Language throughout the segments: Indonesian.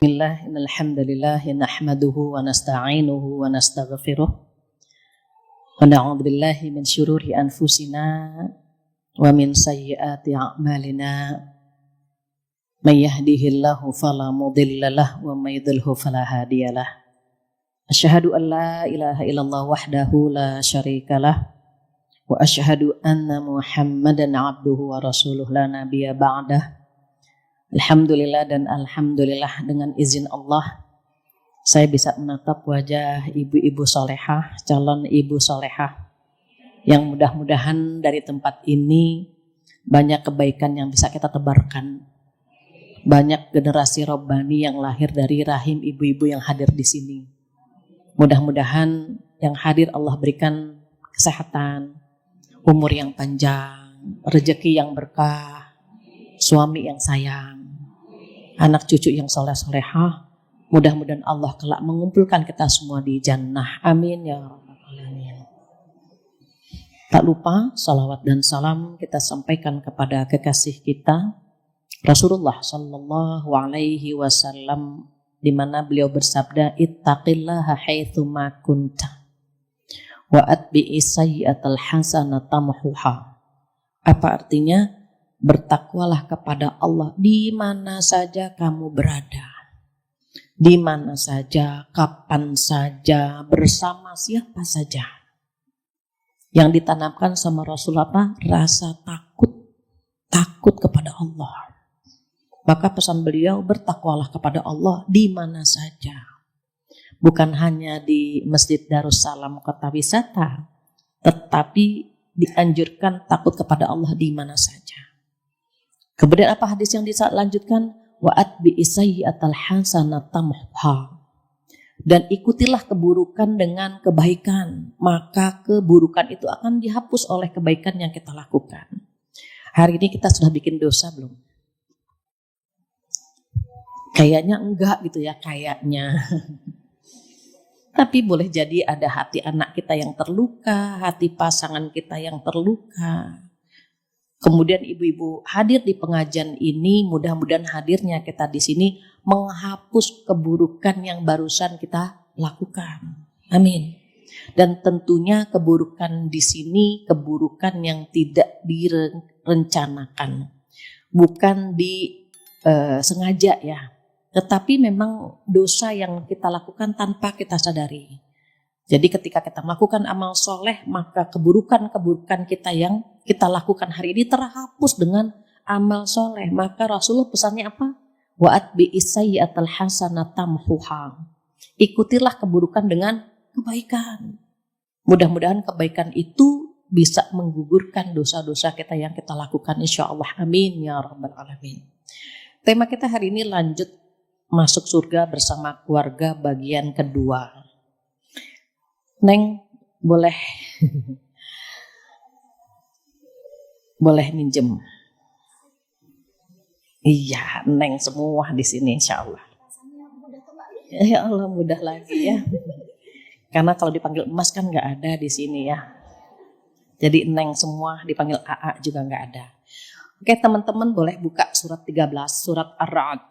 Bismillah, innal hamdalillah nahmaduhu wa nasta'inuhu wa nastaghfiruh wa na'udzu billahi min syururi anfusina wa min sayyiati a'malina. May yahdihillahu fala mudilla lahu wa may yudlilhu fala hadiyalah. Asyhadu an la ilaha illallah wahdahu la syarikalah wa asyhadu anna Muhammadan abduhu wa rasuluh la nabiyya ba'dah. Alhamdulillah dan alhamdulillah dengan izin Allah saya bisa menatap wajah ibu-ibu solehah, calon ibu solehah yang mudah-mudahan dari tempat ini banyak kebaikan yang bisa kita tebarkan, banyak generasi robbani yang lahir dari rahim ibu-ibu yang hadir di sini. Mudah-mudahan yang hadir Allah berikan kesehatan, umur yang panjang, rezeki yang berkah, suami yang sayang, anak cucu yang soleh-solehah. Mudah-mudahan Allah kelak mengumpulkan kita semua di jannah. Amin ya rabbal alamin. Tak lupa salawat dan salam kita sampaikan kepada kekasih kita Rasulullah sallallahu alaihi wasallam, di mana beliau bersabda, ittaqillaha haitsu ma kunta wa atbi'is sayyi'atal hasanata tamhuha. Apa artinya? Bertakwalah kepada Allah di mana saja kamu berada, di mana saja, kapan saja, bersama siapa saja. Yang ditanamkan sama Rasul apa? Rasa takut kepada Allah. Maka pesan beliau, bertakwalah kepada Allah di mana saja. Bukan hanya di Masjid Darussalam Kota Wisata, tetapi dianjurkan takut kepada Allah di mana saja. Kemudian apa hadis yang dilanjutkan? Wa atbi'is sayyi'atal hasanata tamhuha. Dan ikutilah keburukan dengan kebaikan, maka keburukan itu akan dihapus oleh kebaikan yang kita lakukan. Hari ini kita sudah bikin dosa belum? Kayaknya enggak gitu ya, kayaknya. Tapi boleh jadi ada hati anak kita yang terluka, hati pasangan kita yang terluka. Kemudian ibu-ibu hadir di pengajian ini, mudah-mudahan hadirnya kita di sini menghapus keburukan yang barusan kita lakukan. Amin. Dan tentunya keburukan di sini keburukan yang tidak direncanakan, bukan disengaja ya, tetapi memang dosa yang kita lakukan tanpa kita sadari. Jadi ketika kita melakukan amal soleh, maka keburukan-keburukan kita yang kita lakukan hari ini terhapus dengan amal soleh. Maka Rasulullah pesannya apa? Wa atbi'is sayyi'atal hasanata tamhuha. Ikutilah keburukan dengan kebaikan. Mudah-mudahan kebaikan itu bisa menggugurkan dosa-dosa kita yang kita lakukan, insya Allah. Amin ya rabbal alamin. Tema kita hari ini lanjut masuk surga bersama keluarga bagian kedua. Neng, boleh boleh minjem. Iya, Neng semua di sini insya Allah. Ya Allah, mudah lagi ya. Karena kalau dipanggil emas kan nggak ada di sini ya. Jadi Neng semua, dipanggil AA juga nggak ada. Oke teman-teman, boleh buka surat 13, surat Ar-Ra'd.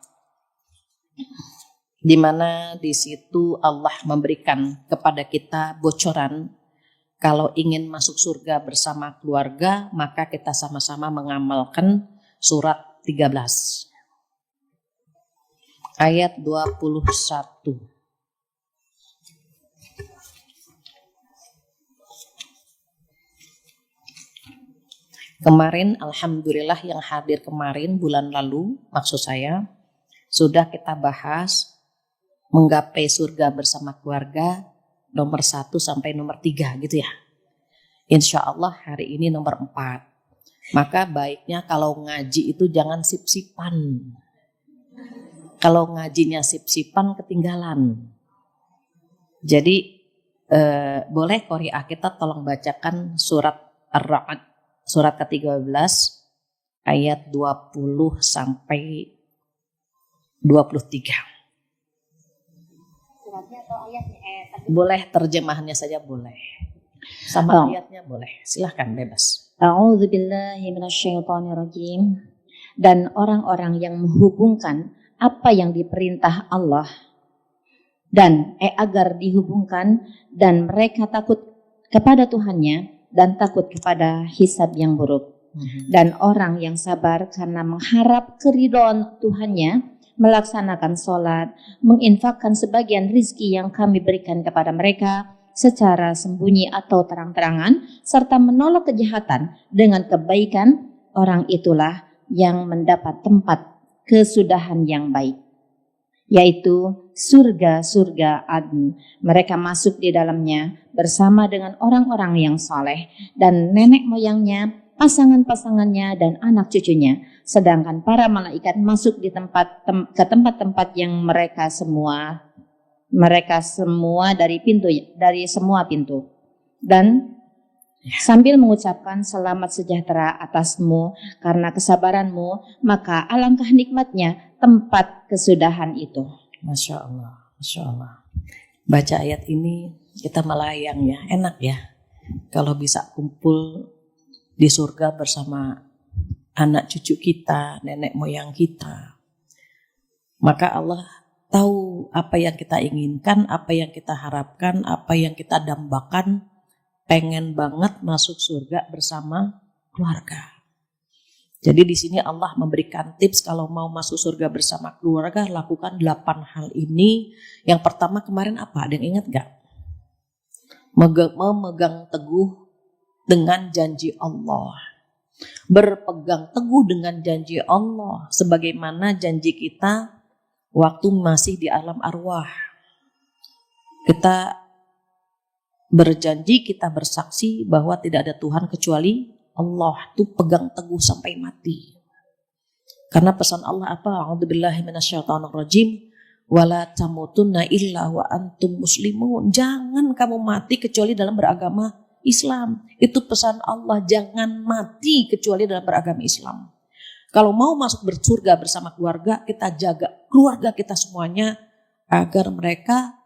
Di mana di situ Allah memberikan kepada kita bocoran kalau ingin masuk surga bersama keluarga, maka kita sama-sama mengamalkan surat 13 ayat 21. Kemarin alhamdulillah yang hadir kemarin bulan lalu, maksud saya sudah kita bahas menggapai surga bersama keluarga nomor 1 sampai nomor 3 gitu ya. Insya Allah hari ini nomor 4. Maka baiknya kalau ngaji itu jangan sip-sipan. Kalau ngajinya sip-sipan ketinggalan. Jadi boleh qari'ah kita tolong bacakan surat Ar-Ra'd, surat ke-13 ayat 20 sampai 23. Atau ayatnya, boleh terjemahannya saja boleh. Sama ayatnya boleh. Silahkan bebas. A'udzubillahi minasyaitonirrajim. Dan orang-orang yang menghubungkan apa yang diperintah Allah dan agar dihubungkan, dan mereka takut kepada Tuhannya dan takut kepada hisab yang buruk. Dan orang yang sabar karena mengharap keridhaan Tuhannya, melaksanakan sholat, menginfakkan sebagian rizki yang kami berikan kepada mereka secara sembunyi atau terang-terangan, serta menolak kejahatan dengan kebaikan, orang itulah yang mendapat tempat kesudahan yang baik, yaitu surga-surga Adn. Mereka masuk di dalamnya bersama dengan orang-orang yang saleh dan nenek moyangnya, pasangan-pasangannya, dan anak cucunya. Sedangkan para malaikat masuk di ke tempat-tempat yang mereka semua dari semua pintu. Dan sambil mengucapkan selamat sejahtera atasmu karena kesabaranmu, maka alangkah nikmatnya tempat kesudahan itu. Masya Allah, Masya Allah. Baca ayat ini kita melayang ya, enak ya. Kalau bisa kumpul di surga bersama anak cucu kita, nenek moyang kita. Maka Allah tahu apa yang kita inginkan, apa yang kita harapkan, apa yang kita dambakan. Pengen banget masuk surga bersama keluarga. Jadi di sini Allah memberikan tips kalau mau masuk surga bersama keluarga, lakukan 8 hal ini. Yang pertama kemarin apa? Ada yang ingat gak? Memegang teguh dengan janji Allah. Berpegang teguh dengan janji Allah sebagaimana janji kita waktu masih di alam arwah. Kita berjanji, kita bersaksi bahwa tidak ada Tuhan kecuali Allah. Itu pegang teguh sampai mati. Karena pesan Allah apa? A'udzubillahi minasyaitonirrajim. Wala tamutunna illa wa antum muslimun. Jangan kamu mati kecuali dalam beragama Islam. Itu pesan Allah, jangan mati kecuali dalam beragama Islam. Kalau mau masuk bersurga bersama keluarga, kita jaga keluarga kita semuanya agar mereka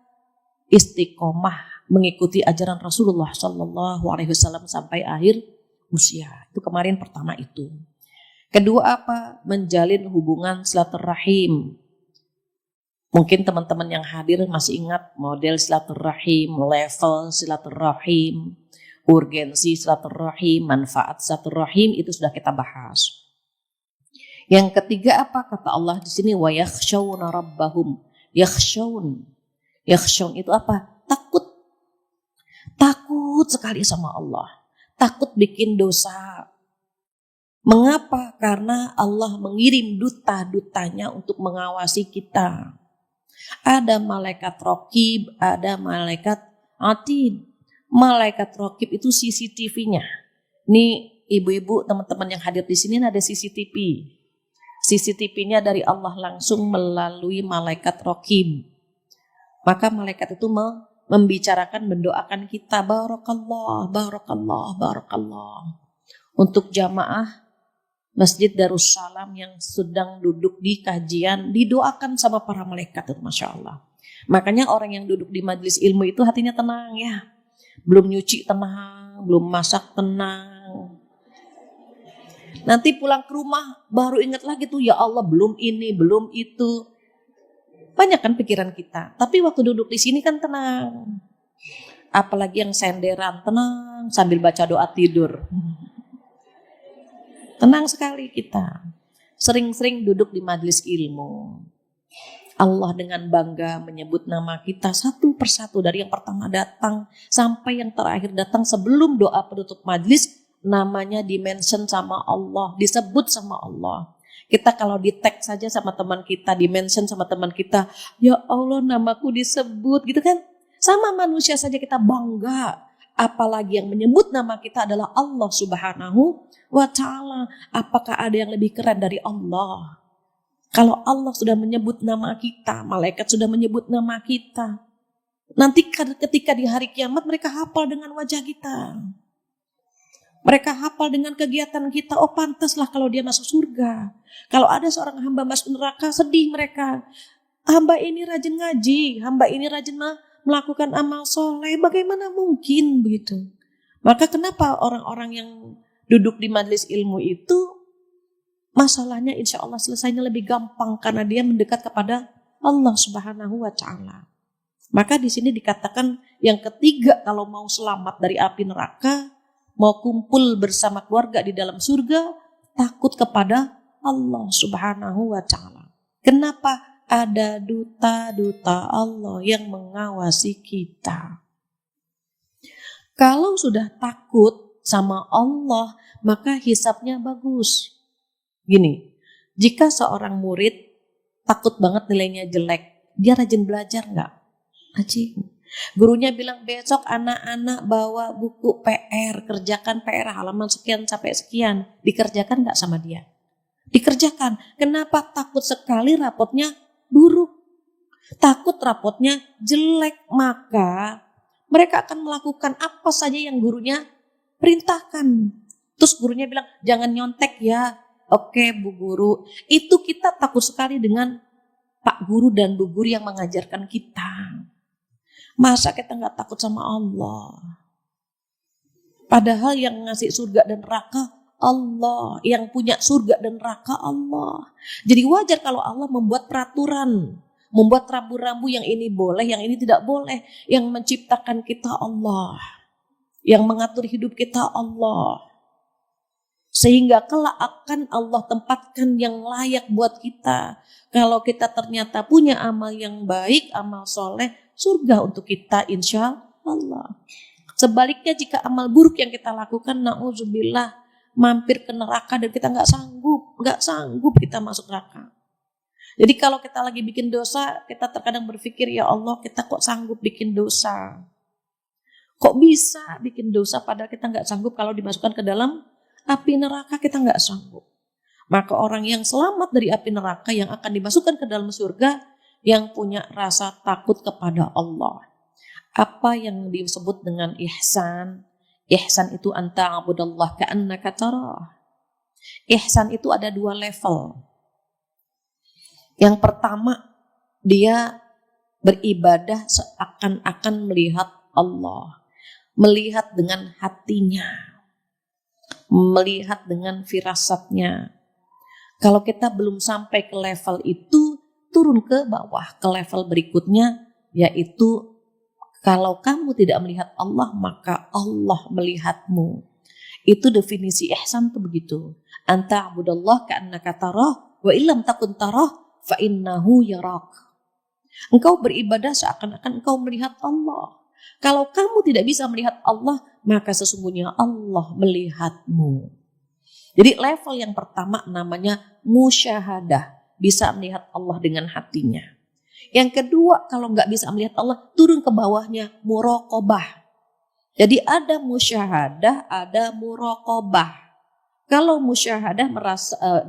istiqomah mengikuti ajaran Rasulullah SAW sampai akhir usia. Itu kemarin pertama itu. Kedua apa? Menjalin hubungan silaturahim. Mungkin teman-teman yang hadir masih ingat model silaturahim, level silaturahim, urgensi silaturahim, manfaat silaturahim, itu sudah kita bahas. Yang ketiga apa? Kata Allah di sini, wa yakhshawna rabbahum. Yakhshawn itu apa? Takut sekali sama Allah. Takut bikin dosa. Mengapa? Karena Allah mengirim duta-dutanya untuk mengawasi kita. Ada malaikat Raqib, ada malaikat Atid. Malaikat Raqib itu CCTV-nya. Nih ibu-ibu, teman-teman yang hadir di sini ada CCTV. CCTV-nya dari Allah langsung melalui malaikat Raqib. Maka malaikat itu membicarakan, mendoakan kita, barakallah, barakallah, barakallah. Untuk jamaah Masjid Darussalam yang sedang duduk di kajian, didoakan sama para malaikat, Masya Allah. Makanya orang yang duduk di majelis ilmu itu hatinya tenang ya. Belum nyuci tenang, belum masak tenang. Nanti pulang ke rumah baru ingat lagi tuh, ya Allah belum ini, belum itu. Banyak kan pikiran kita, tapi waktu duduk di sini kan tenang. Apalagi yang senderan, tenang sambil baca doa tidur. Tenang sekali kita. Sering-sering duduk di majelis ilmu. Allah dengan bangga menyebut nama kita satu persatu, dari yang pertama datang sampai yang terakhir datang. Sebelum doa penutup majelis, namanya dimention sama Allah, disebut sama Allah. Kita kalau di tag saja sama teman kita, dimention sama teman kita, ya Allah namaku disebut gitu kan. Sama manusia saja kita bangga. Apalagi yang menyebut nama kita adalah Allah Subhanahu wa Ta'ala. Apakah ada yang lebih keren dari Allah? Kalau Allah sudah menyebut nama kita, malaikat sudah menyebut nama kita. Nanti ketika di hari kiamat mereka hafal dengan wajah kita. Mereka hafal dengan kegiatan kita. Oh pantaslah kalau dia masuk surga. Kalau ada seorang hamba masuk neraka, sedih mereka. Hamba ini rajin ngaji, hamba ini rajin melakukan amal soleh. Bagaimana mungkin begitu? Maka kenapa orang-orang yang duduk di majelis ilmu itu masalahnya insya Allah selesainya lebih gampang karena dia mendekat kepada Allah Subhanahu wa Ta'ala. Maka di sini dikatakan yang ketiga, kalau mau selamat dari api neraka, mau kumpul bersama keluarga di dalam surga, takut kepada Allah Subhanahu wa Ta'ala. Kenapa? Ada duta-duta Allah yang mengawasi kita. Kalau sudah takut sama Allah, maka hisabnya bagus. Gini, jika seorang murid takut banget nilainya jelek, dia rajin belajar nggak? Rajin. Gurunya bilang besok anak-anak bawa buku PR, kerjakan PR halaman sekian sampai sekian. Dikerjakan nggak sama dia? Dikerjakan. Kenapa? Takut sekali rapotnya buruk. Takut rapotnya jelek. Maka mereka akan melakukan apa saja yang gurunya perintahkan. Terus gurunya bilang, jangan nyontek ya. Oke Bu Guru. Itu kita takut sekali dengan Pak Guru dan Bu Guru yang mengajarkan kita. Masa kita gak takut sama Allah? Padahal yang ngasih surga dan neraka Allah, yang punya surga dan neraka Allah. Jadi wajar kalau Allah membuat peraturan, membuat rambu-rambu yang ini boleh, yang ini tidak boleh. Yang menciptakan kita Allah, yang mengatur hidup kita Allah. Sehingga kelak akan Allah tempatkan yang layak buat kita. Kalau kita ternyata punya amal yang baik, amal soleh, surga untuk kita insya Allah. Sebaliknya jika amal buruk yang kita lakukan, na'udzubillah, mampir ke neraka dan kita nggak sanggup kita masuk neraka. Jadi kalau kita lagi bikin dosa, kita terkadang berpikir, ya Allah, kita kok sanggup bikin dosa? Kok bisa bikin dosa padahal kita nggak sanggup kalau dimasukkan ke dalam api neraka, kita nggak sanggup. Maka orang yang selamat dari api neraka yang akan dimasukkan ke dalam surga, yang punya rasa takut kepada Allah. Apa yang disebut dengan ihsan? Ihsan itu anta abudallah ka'annaka tarah. Ihsan itu ada 2 level. Yang pertama, dia beribadah seakan-akan melihat Allah. Melihat dengan hatinya. Melihat dengan firasatnya. Kalau kita belum sampai ke level itu, turun ke bawah ke level berikutnya, yaitu kalau kamu tidak melihat Allah, maka Allah melihatmu. Itu definisi ihsan itu begitu. Anta abudallah ka'annaka tarah wa illam takun tarah fa innahu yarak. Engkau beribadah seakan-akan engkau melihat Allah. Kalau kamu tidak bisa melihat Allah, maka sesungguhnya Allah melihatmu. Jadi level yang pertama namanya musyahadah. Bisa melihat Allah dengan hatinya. Yang kedua, kalau nggak bisa melihat Allah, turun ke bawahnya muraqabah. Jadi ada musyahadah, ada muraqabah. Kalau musyahadah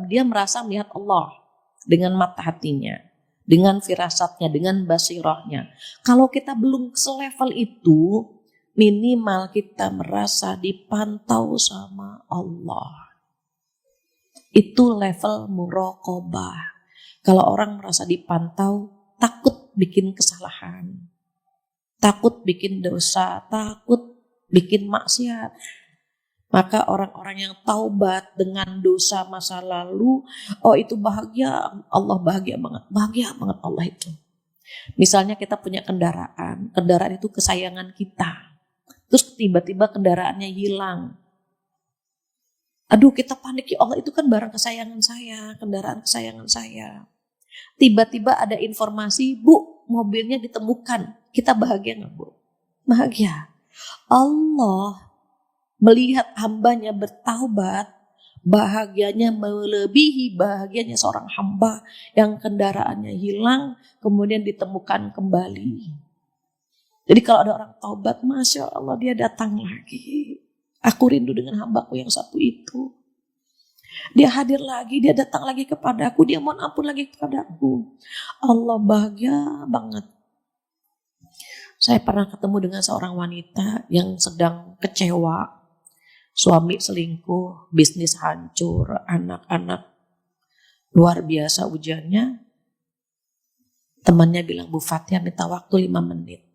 dia merasa melihat Allah dengan mata hatinya, dengan firasatnya, dengan basirahnya. Kalau kita belum selevel itu, minimal kita merasa dipantau sama Allah. Itu level muraqabah. Kalau orang merasa dipantau, takut bikin kesalahan, takut bikin dosa, takut bikin maksiat. Maka orang-orang yang taubat dengan dosa masa lalu, oh itu bahagia, Allah bahagia banget Allah itu. Misalnya kita punya kendaraan itu kesayangan kita, terus tiba-tiba kendaraannya hilang. Aduh, kita panik, ya Allah, itu kan barang kesayangan saya, kendaraan kesayangan saya. Tiba-tiba ada informasi, Bu, mobilnya ditemukan. Kita bahagia nggak, Bu? Bahagia. Allah melihat hambanya bertaubat, bahagianya melebihi bahagianya seorang hamba yang kendaraannya hilang, kemudian ditemukan kembali. Jadi kalau ada orang taubat, Masya Allah, dia datang lagi. Aku rindu dengan hambaku yang satu itu. Dia hadir lagi, dia datang lagi kepadaku, dia mohon ampun lagi kepadaku. Allah bahagia banget. Saya pernah ketemu dengan seorang wanita yang sedang kecewa. Suami selingkuh, bisnis hancur, anak-anak luar biasa ujiannya. Temannya bilang, Bu Fatia minta waktu 5 menit.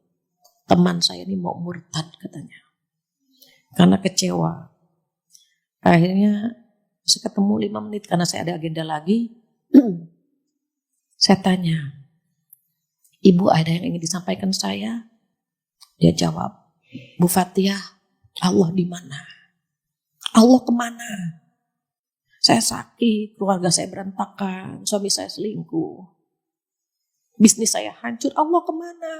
Teman saya ini mau murtad katanya. Karena kecewa. Akhirnya Saya ketemu 5 menit karena saya ada agenda lagi. Saya tanya, Ibu ada yang ingin disampaikan saya? Dia jawab, Bu Fathia, Allah di mana? Allah kemana? Saya sakit, keluarga saya berantakan, suami saya selingkuh, bisnis saya hancur, Allah kemana?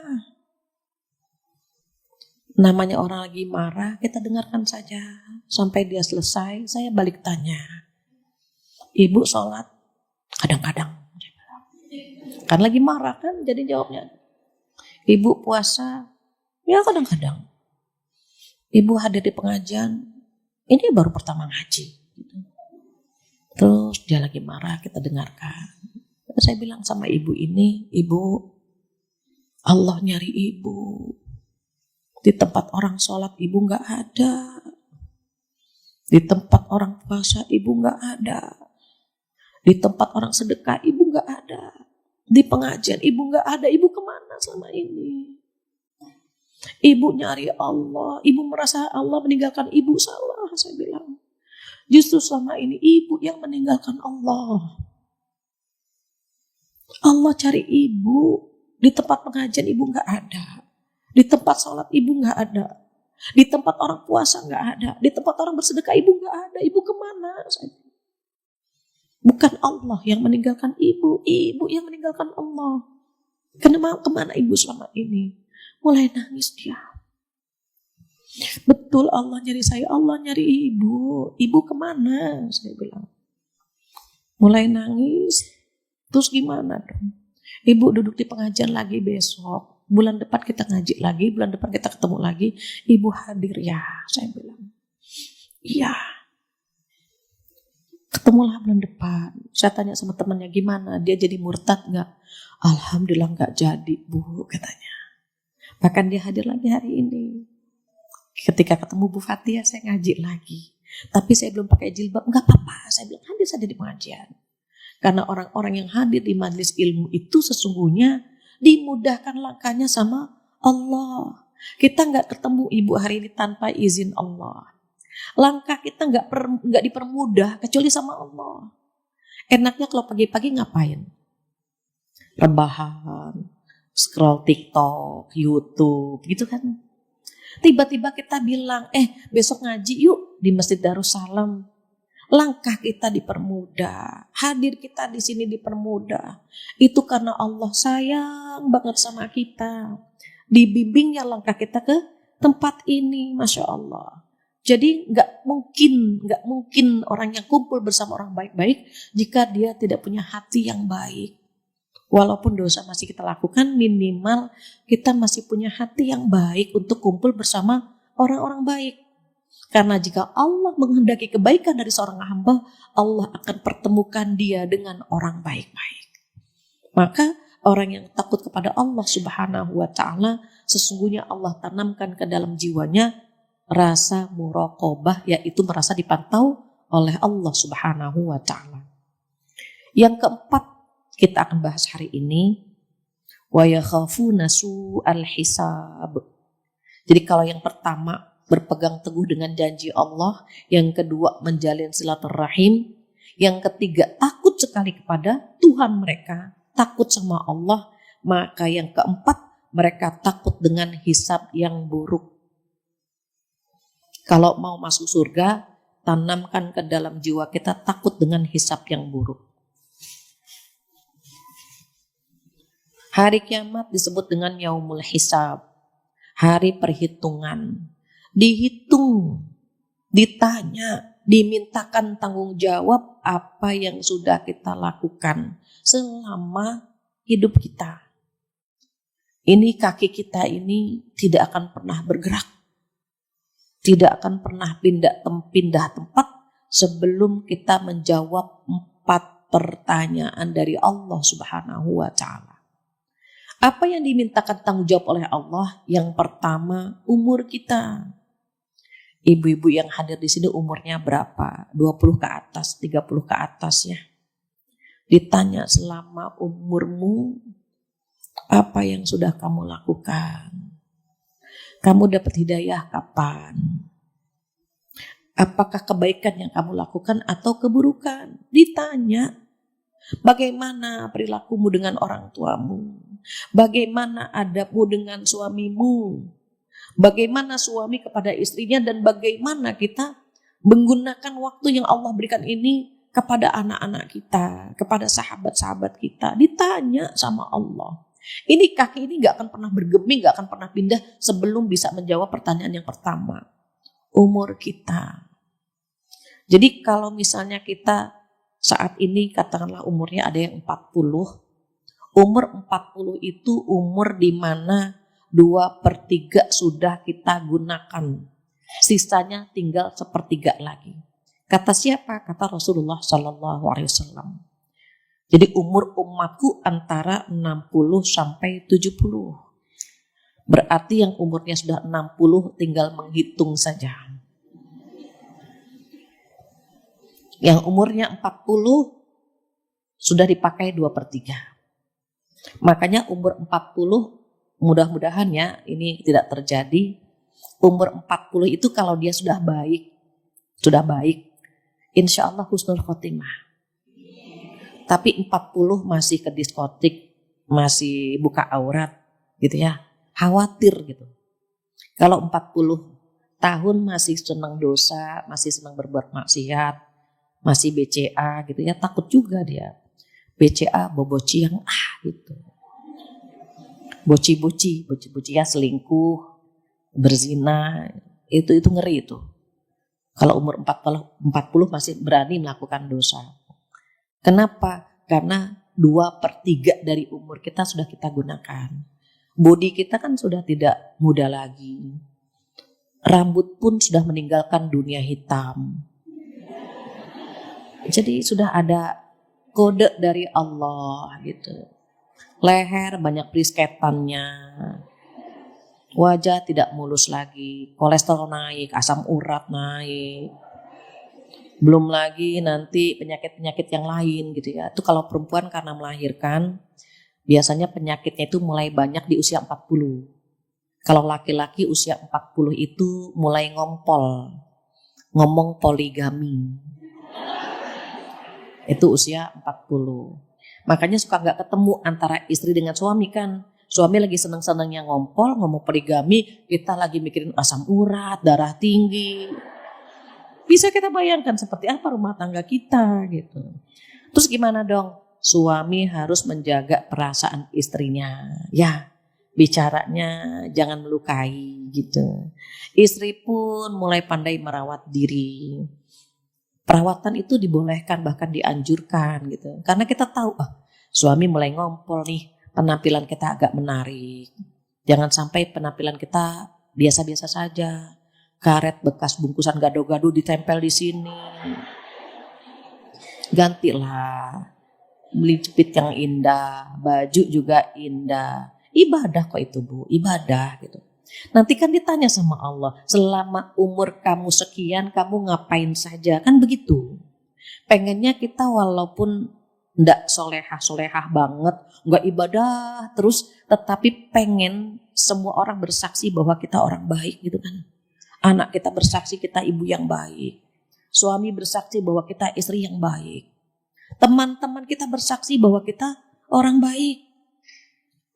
Namanya orang lagi marah, kita dengarkan saja sampai dia selesai. Saya balik tanya, Ibu sholat? Kadang-kadang. Kan lagi marah kan, jadi jawabnya. Ibu puasa? Ya kadang-kadang. Ibu hadir di pengajian? Ini baru pertama ngaji. Terus dia lagi marah, kita dengarkan. Saya bilang sama ibu ini, Ibu, Allah nyari ibu. Di tempat orang sholat ibu gak ada. Di tempat orang puasa ibu gak ada. Di tempat orang sedekah ibu gak ada. Di pengajian ibu gak ada. Ibu kemana selama ini? Ibu nyari Allah. Ibu merasa Allah meninggalkan ibu. Salah, saya bilang. Justru selama ini ibu yang meninggalkan Allah. Allah cari ibu. Di tempat pengajian ibu gak ada. Di tempat sholat ibu gak ada. Di tempat orang puasa gak ada. Di tempat orang bersedekah ibu gak ada. Ibu kemana? Bukan Allah yang meninggalkan ibu. Ibu yang meninggalkan Allah. Kemana ibu selama ini? Mulai nangis dia. Betul Allah nyari saya. Allah nyari ibu. Ibu kemana? Saya bilang. Mulai nangis. Terus gimana dong? Ibu duduk di pengajian lagi besok. Bulan depan kita ngaji lagi, bulan depan kita ketemu lagi. Ibu hadir ya, saya bilang. Iya. Ketemulah bulan depan. Saya tanya sama temannya gimana, dia jadi murtad gak? Alhamdulillah gak jadi Bu, katanya. Bahkan dia hadir lagi hari ini. Ketika ketemu Bu Fathia, saya ngaji lagi. Tapi saya belum pakai jilbab, gak apa-apa. Saya bilang hadir saja di pengajian. Karena orang-orang yang hadir di majelis ilmu itu sesungguhnya dimudahkan langkahnya sama Allah. Kita nggak ketemu ibu hari ini tanpa izin Allah. Langkah kita nggak dipermudah kecuali sama Allah. Enaknya kalau pagi-pagi ngapain? Rebahan, scroll TikTok, YouTube, gitu kan? Tiba-tiba kita bilang, besok ngaji yuk di Masjid Darussalam. Langkah kita dipermudah, hadir kita di sini dipermudah. Itu karena Allah sayang banget sama kita. Dibimbingnya langkah kita ke tempat ini, Masya Allah. Jadi nggak mungkin orang yang kumpul bersama orang baik-baik jika dia tidak punya hati yang baik. Walaupun dosa masih kita lakukan, minimal kita masih punya hati yang baik untuk kumpul bersama orang-orang baik. Karena jika Allah menghendaki kebaikan dari seorang hamba, Allah akan pertemukan dia dengan orang baik-baik. Maka orang yang takut kepada Allah Subhanahu wa ta'ala, sesungguhnya Allah tanamkan ke dalam jiwanya rasa muraqabah, yaitu merasa dipantau oleh Allah Subhanahu wa ta'ala. Yang keempat kita akan bahas hari ini, wa yakhafuna su'al hisab. Jadi kalau yang pertama berpegang teguh dengan janji Allah, yang kedua menjalin silaturahim, yang ketiga takut sekali kepada Tuhan mereka, takut sama Allah, maka yang keempat mereka takut dengan hisab yang buruk. Kalau mau masuk surga, tanamkan ke dalam jiwa kita takut dengan hisab yang buruk. Hari kiamat disebut dengan yaumul hisab, hari perhitungan. Dihitung, ditanya, dimintakan tanggung jawab apa yang sudah kita lakukan selama hidup kita. Ini kaki kita ini tidak akan pernah bergerak, tidak akan pernah pindah tempat sebelum kita menjawab 4 pertanyaan dari Allah Subhanahu wa ta'ala. Apa yang dimintakan tanggung jawab oleh Allah? Yang pertama, umur kita. Ibu-ibu yang hadir di sini umurnya berapa? 20 ke atas, 30 ke atas ya. Ditanya selama umurmu, apa yang sudah kamu lakukan? Kamu dapat hidayah kapan? Apakah kebaikan yang kamu lakukan atau keburukan? Ditanya. Bagaimana perilakumu dengan orang tuamu? Bagaimana adabmu dengan suamimu? Bagaimana suami kepada istrinya, dan bagaimana kita menggunakan waktu yang Allah berikan ini kepada anak-anak kita, kepada sahabat-sahabat kita. Ditanya sama Allah. Ini kaki ini gak akan pernah bergeming, gak akan pernah pindah sebelum bisa menjawab pertanyaan yang pertama. Umur kita. Jadi kalau misalnya kita saat ini katakanlah umurnya ada yang 40. Umur 40 itu umur di mana 2/3 sudah kita gunakan. Sisanya tinggal 1/3 lagi. Kata siapa? Kata Rasulullah Sallallahu Alaihi Wasallam. Jadi umur umatku antara 60 sampai 70. Berarti yang umurnya sudah 60 tinggal menghitung saja. Yang umurnya 40 sudah dipakai 2/3. Makanya umur 40 mudah-mudahan ya ini tidak terjadi. Umur 40 itu kalau dia sudah baik, insya Allah husnul khotimah. Tapi 40 masih ke diskotik, masih buka aurat gitu ya, khawatir gitu. Kalau 40 tahun masih senang dosa, masih senang berbuat maksiat, masih BCA gitu ya, takut juga dia. BCA boboci yang gitu. Boci ya, selingkuh, berzina, itu ngeri itu. Kalau umur 40 masih berani melakukan dosa. Kenapa? Karena 2/3 dari umur kita sudah kita gunakan. Bodi kita kan sudah tidak muda lagi. Rambut pun sudah meninggalkan dunia hitam. Jadi sudah ada kode dari Allah gitu. Leher banyak prisketannya. Wajah tidak mulus lagi. Kolesterol naik, asam urat naik. Belum lagi nanti penyakit-penyakit yang lain gitu ya. Itu kalau perempuan karena melahirkan, biasanya penyakitnya itu mulai banyak di usia 40. Kalau laki-laki usia 40 itu mulai ngomong poligami. Itu usia 40. Makanya suka gak ketemu antara istri dengan suami kan. Suami lagi seneng-senengnya ngomong poligami, kita lagi mikirin asam urat, darah tinggi. Bisa kita bayangkan seperti apa rumah tangga kita gitu. Terus gimana dong? Suami harus menjaga perasaan istrinya. Ya, bicaranya jangan melukai gitu. Istri pun mulai pandai merawat diri. Perawatan itu dibolehkan, bahkan dianjurkan gitu. Karena kita tahu, suami mulai ngompol nih, penampilan kita agak menarik. Jangan sampai penampilan kita biasa-biasa saja. Karet bekas bungkusan gado-gado ditempel di sini. Gantilah. Beli jepit yang indah, baju juga indah. Ibadah kok itu Bu, ibadah gitu. Nanti kan ditanya sama Allah, selama umur kamu sekian kamu ngapain saja, kan begitu. Pengennya kita walaupun ndak solehah banget, nggak ibadah terus, tetapi pengen semua orang bersaksi bahwa kita orang baik gitu kan. Anak kita bersaksi kita ibu yang baik, suami bersaksi bahwa kita istri yang baik, teman-teman kita bersaksi bahwa kita orang baik.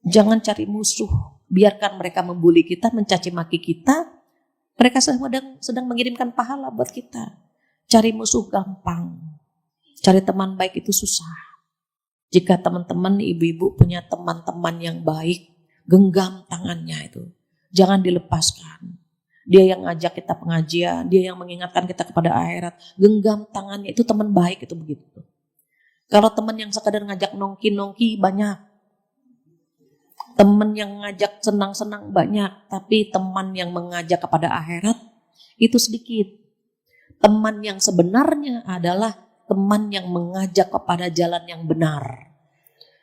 Jangan cari musuh. Biarkan mereka membuli kita, mencaci maki kita. Mereka sedang mengirimkan pahala buat kita. Cari musuh gampang. Cari teman baik itu susah. Jika teman-teman ibu-ibu punya teman-teman yang baik, genggam tangannya itu. Jangan dilepaskan. Dia yang ngajak kita pengajian, dia yang mengingatkan kita kepada akhirat. Genggam tangannya, itu teman baik itu begitu. Kalau teman yang sekadar ngajak nongki-nongki banyak. Teman yang ngajak senang-senang banyak, tapi teman yang mengajak kepada akhirat itu sedikit. Teman yang sebenarnya adalah teman yang mengajak kepada jalan yang benar.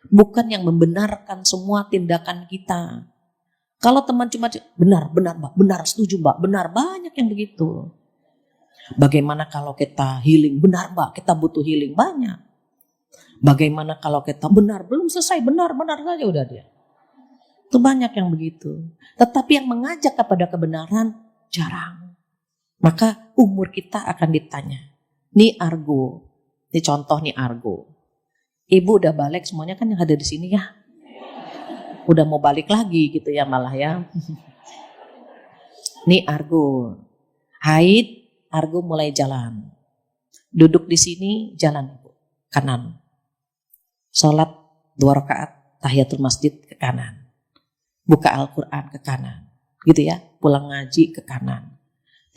Bukan yang membenarkan semua tindakan kita. Kalau teman cuma benar Mbak, benar setuju Mbak, benar, banyak yang begitu. Bagaimana kalau kita healing? Benar Mbak, kita butuh healing, banyak. Bagaimana kalau kita benar, belum selesai, benar saja udah dia. Itu banyak yang begitu. Tetapi yang mengajak kepada kebenaran jarang. Maka umur kita akan ditanya. Nih argo, ini contoh nih argo. Ibu udah balik semuanya kan yang ada di sini ya. Udah mau balik lagi gitu ya malah ya. Nih argo, haid, argo mulai jalan. Duduk di sini jalan ibu, kanan. Sholat 2 rakaat tahiyatul masjid ke kanan. Buka Al-Quran ke kanan. Gitu ya, pulang ngaji ke kanan.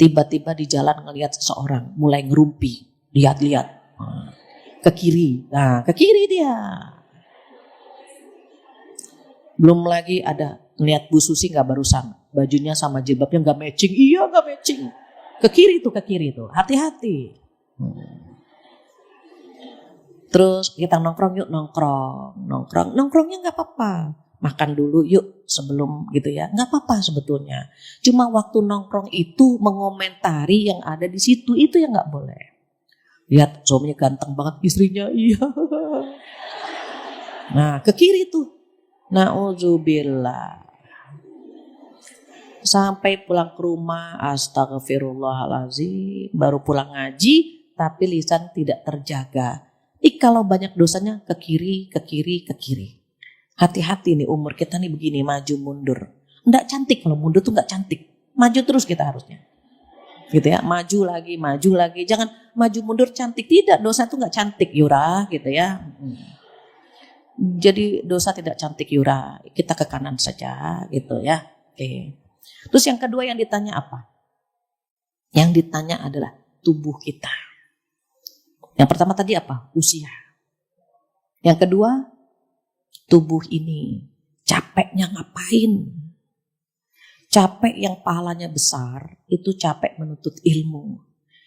Tiba-tiba di jalan ngelihat seseorang mulai ngerumpi, lihat-lihat. Ke kiri, nah ke kiri dia. Belum lagi ada ngelihat Bu Susi gak barusan, bajunya sama jilbabnya gak matching. Iya gak matching. Ke kiri tuh, hati-hati. Terus kita nongkrong yuk, nongkrongnya nggak apa-apa, makan dulu yuk sebelum gitu ya, nggak apa-apa sebetulnya. Cuma waktu nongkrong itu mengomentari yang ada di situ itu yang nggak boleh. Lihat suaminya ganteng banget, istrinya iya. Nah ke kiri tuh, nauzubillah. Sampai pulang ke rumah, astagfirullahaladzim, baru pulang ngaji, tapi lisan tidak terjaga. Kalau banyak dosanya ke kiri. Hati-hati nih umur kita nih begini, maju mundur. Nggak cantik kalau mundur tuh nggak cantik. Maju terus kita harusnya. Gitu ya, maju lagi. Jangan maju mundur cantik. Tidak, dosa tuh nggak cantik Yura gitu ya. Jadi dosa tidak cantik Yura, kita ke kanan saja gitu ya. Oke. Terus yang kedua yang ditanya apa? Yang ditanya adalah tubuh kita. Yang pertama tadi apa? Usia. Yang kedua, tubuh ini capeknya ngapain? Capek yang pahalanya besar, itu capek menuntut ilmu.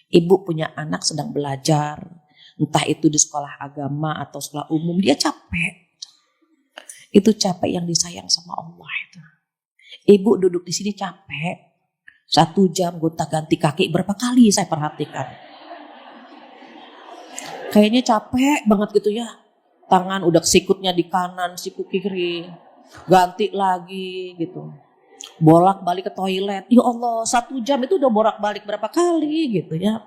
Ibu punya anak sedang belajar, entah itu di sekolah agama atau sekolah umum, dia capek. Itu capek yang disayang sama Allah itu. Ibu duduk di sini capek, 1 jam gonta-ganti kaki berapa kali saya perhatikan. Kayaknya capek banget gitu ya. Tangan udah sikutnya di kanan, sikut kiri. Ganti lagi gitu. Bolak-balik ke toilet. Ya Allah, 1 jam itu udah bolak-balik berapa kali gitu ya.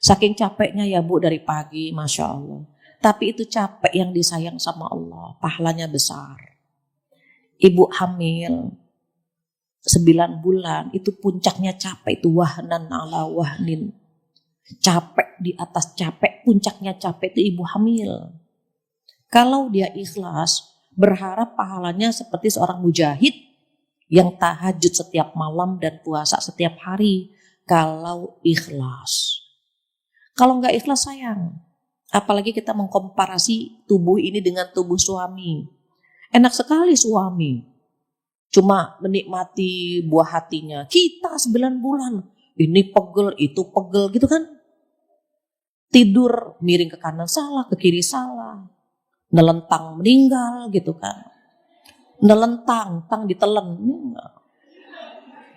Saking capeknya ya Bu dari pagi, Masya Allah. Tapi itu capek yang disayang sama Allah. Pahalanya besar. Ibu hamil 9 bulan, itu puncaknya capek. Itu wahnan ala wahnin. Capek di atas capek, puncaknya capek itu ibu hamil. Kalau dia ikhlas, berharap pahalanya seperti seorang mujahid yang tahajud setiap malam dan puasa setiap hari. Kalau ikhlas. Kalau nggak ikhlas sayang. Apalagi kita mengkomparasi tubuh ini dengan tubuh suami. Enak sekali suami. Cuma menikmati buah hatinya. Kita 9 bulan. Ini pegel, itu pegel gitu kan. Tidur miring ke kanan salah, ke kiri salah. Nelentang meninggal gitu kan. Nelentang, tang ditelen.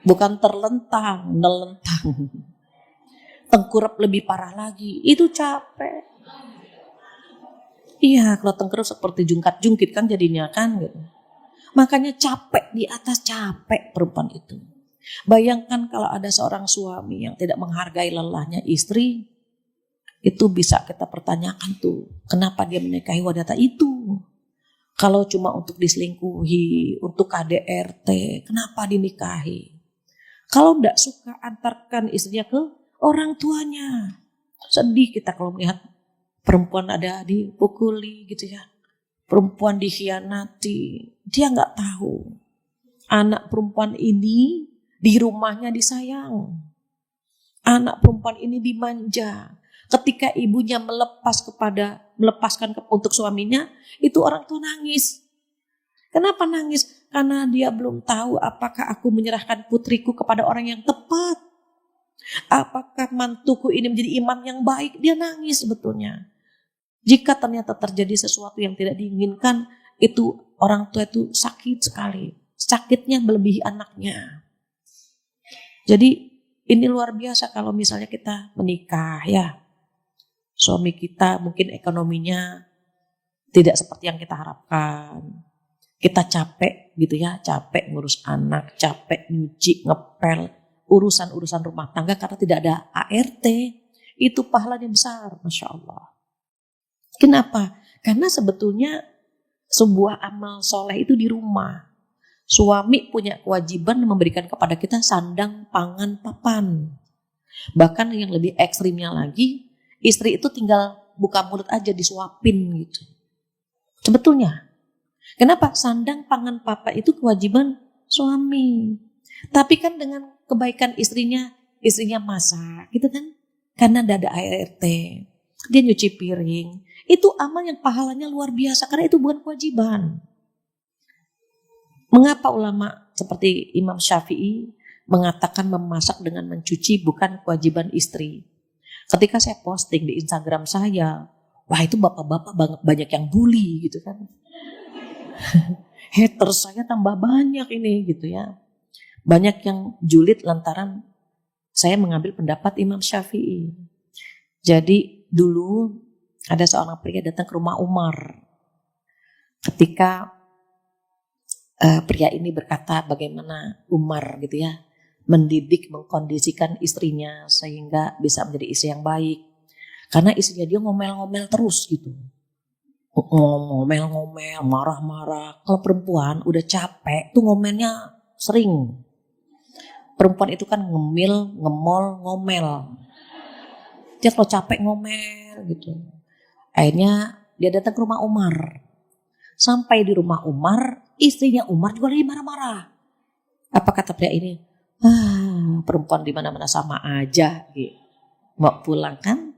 Bukan terlentang, nelentang. Tengkurap lebih parah lagi. Itu capek. Iya, kalau tengkurap seperti jungkat-jungkit kan jadinya kan gitu. Makanya capek di atas capek perempuan itu. Bayangkan kalau ada seorang suami yang tidak menghargai lelahnya istri, itu bisa kita pertanyakan tuh, kenapa dia menikahi wanita itu? Kalau cuma untuk diselingkuhi, untuk KDRT, kenapa dinikahi? Kalau tidak suka, antarkan istrinya ke orang tuanya. Sedih kita kalau melihat perempuan ada dipukuli gitu ya. Perempuan dikhianati, dia nggak tahu. Anak perempuan ini di rumahnya disayang. Anak perempuan ini dimanja. Ketika ibunya melepaskan untuk suaminya, itu orang tua nangis. Kenapa nangis? Karena dia belum tahu apakah aku menyerahkan putriku kepada orang yang tepat. Apakah mantuku ini menjadi imam yang baik? Dia nangis sebetulnya. Jika ternyata terjadi sesuatu yang tidak diinginkan, itu orang tua itu sakit sekali. Sakitnya melebihi anaknya. Jadi ini luar biasa kalau misalnya kita menikah ya. Suami kita mungkin ekonominya tidak seperti yang kita harapkan. Kita capek gitu ya, capek ngurus anak, capek nyuci, ngepel. urusan-urusan rumah tangga karena tidak ada ART, itu pahalanya besar, Masya Allah. Kenapa? Karena sebetulnya sebuah amal soleh itu di rumah. Suami punya kewajiban memberikan kepada kita sandang, pangan, papan. Bahkan yang lebih ekstrimnya lagi, istri itu tinggal buka mulut aja disuapin gitu. Sebetulnya. Kenapa? Sandang, pangan, papan itu kewajiban suami. Tapi kan dengan kebaikan istrinya masak gitu kan. Karena tidak ada ART. Dia nyuci piring. Itu amal yang pahalanya luar biasa karena itu bukan kewajiban. Mengapa ulama seperti Imam Syafi'i mengatakan memasak dengan mencuci bukan kewajiban istri? Ketika saya posting di Instagram saya, wah itu bapak-bapak banyak yang bully gitu kan. Haters saya tambah banyak ini gitu ya. Banyak yang julid lantaran saya mengambil pendapat Imam Syafi'i. Jadi dulu ada seorang pria datang ke rumah Umar. Ketika pria ini berkata bagaimana Umar gitu ya mendidik, mengkondisikan istrinya sehingga bisa menjadi istri yang baik. Karena istrinya dia ngomel-ngomel terus gitu. Ngomel-ngomel, marah-marah. Kalau perempuan udah capek tuh ngomelnya sering. Perempuan itu kan ngemil, ngemol, ngomel. Dia kalau capek ngomel gitu. Akhirnya dia datang ke rumah Umar. Sampai di rumah Umar, istrinya Umar juga lagi marah-marah. Apa kata pria ini? Perempuan di mana-mana sama aja. Gitu. Mau pulang kan?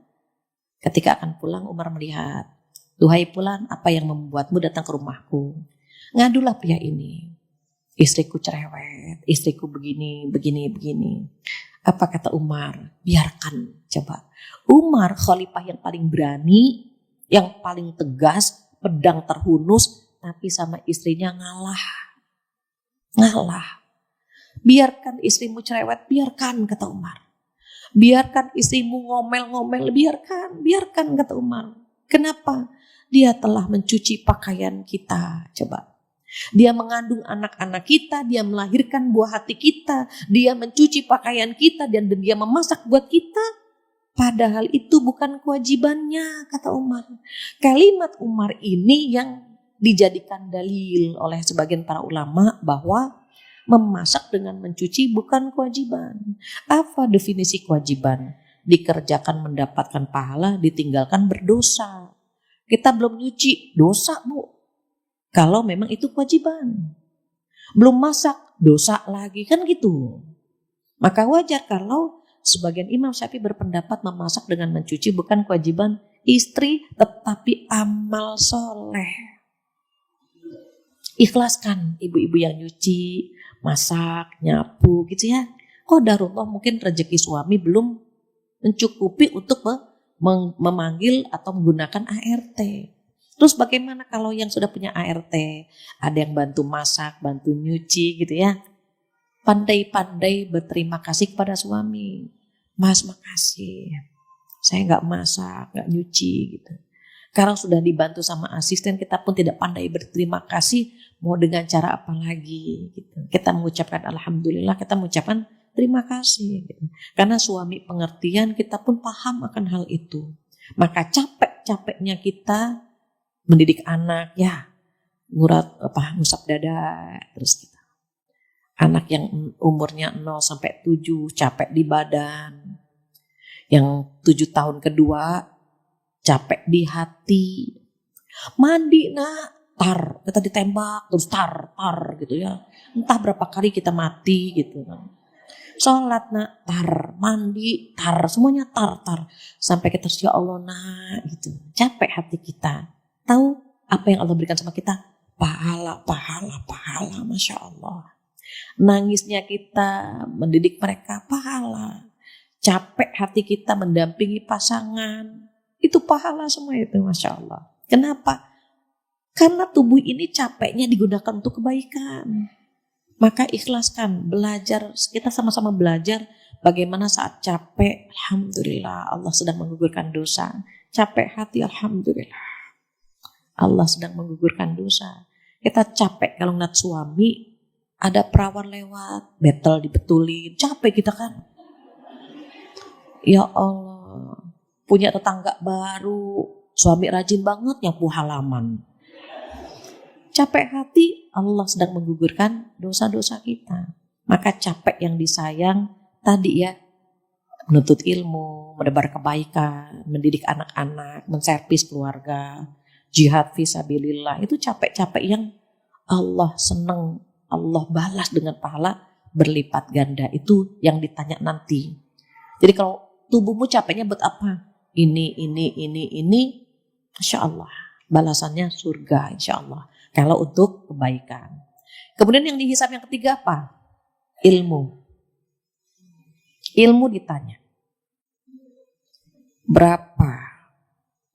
Ketika akan pulang Umar melihat, duhai Fulan, apa yang membuatmu datang ke rumahku? Ngadulah pria ini. Istriku cerewet, istriku begini. Apa kata Umar? Biarkan, coba. Umar khalifah yang paling berani, yang paling tegas, pedang terhunus, tapi sama istrinya ngalah. Biarkan istrimu cerewet, biarkan kata Umar. Biarkan istrimu ngomel-ngomel, biarkan kata Umar. Kenapa? Dia telah mencuci pakaian kita, coba. Dia mengandung anak-anak kita, dia melahirkan buah hati kita, dia mencuci pakaian kita dan dia memasak buat kita. Padahal itu bukan kewajibannya, kata Umar. Kalimat Umar ini yang dijadikan dalil oleh sebagian para ulama bahwa memasak dengan mencuci bukan kewajiban. Apa definisi kewajiban? Dikerjakan mendapatkan pahala, ditinggalkan berdosa. Kita belum nyuci, dosa bu. Kalau memang itu kewajiban. Belum masak, dosa lagi, kan gitu. Maka wajar kalau sebagian Imam Syafi'i berpendapat memasak dengan mencuci bukan kewajiban istri, tetapi amal soleh. Ikhlaskan ibu-ibu yang nyuci, masak, nyapu gitu ya. Qadarullah mungkin rezeki suami belum mencukupi untuk memanggil atau menggunakan ART. Terus bagaimana kalau yang sudah punya ART? Ada yang bantu masak, bantu nyuci gitu ya. Pandai-pandai berterima kasih kepada suami. Mas makasih, saya gak masak, gak nyuci gitu. Kalau sudah dibantu sama asisten, kita pun tidak pandai berterima kasih, mau dengan cara apa lagi gitu. Kita mengucapkan alhamdulillah, kita mengucapkan terima kasih gitu. Karena suami pengertian, kita pun paham akan hal itu. Maka capek-capeknya kita mendidik anak ya, ngusap dada terus kita. Anak yang umurnya 0 sampai 7 capek di badan. Yang 7 tahun kedua capek di hati. Mandi nak, tar, kita ditembak terus tar gitu ya. Entah berapa kali kita mati gitu kan. Sholat nak, tar, mandi, tar, semuanya tar. Sampai kita ya Allah nak gitu. Capek hati kita. Tahu apa yang Allah berikan sama kita? Pahala, Masya Allah. Nangisnya kita mendidik mereka, pahala. Capek hati kita mendampingi pasangan, itu pahala semua itu, Masya Allah. Kenapa? Karena tubuh ini capeknya digunakan untuk kebaikan. Maka ikhlaskan, belajar, kita sama-sama belajar bagaimana saat capek, alhamdulillah Allah sedang menggugurkan dosa. Capek hati, alhamdulillah Allah sedang menggugurkan dosa. Kita capek kalau ngeliat suami ada perawan lewat, betel dibetulin, capek kita kan. Ya Allah, punya tetangga baru, suami rajin banget nyapu halaman. Capek hati, Allah sedang menggugurkan dosa-dosa kita. Maka capek yang disayang tadi ya, menuntut ilmu, menebar kebaikan, mendidik anak-anak, menservis keluarga, jihad fisabilillah, itu capek-capek yang Allah senang, Allah balas dengan pahala berlipat ganda. Itu yang ditanya nanti. Jadi kalau tubuhmu capeknya buat apa? Ini, Masya Allah. Balasannya surga insya Allah. Kalau untuk kebaikan. Kemudian yang dihisab yang ketiga apa? Ilmu. Ilmu ditanya. Berapa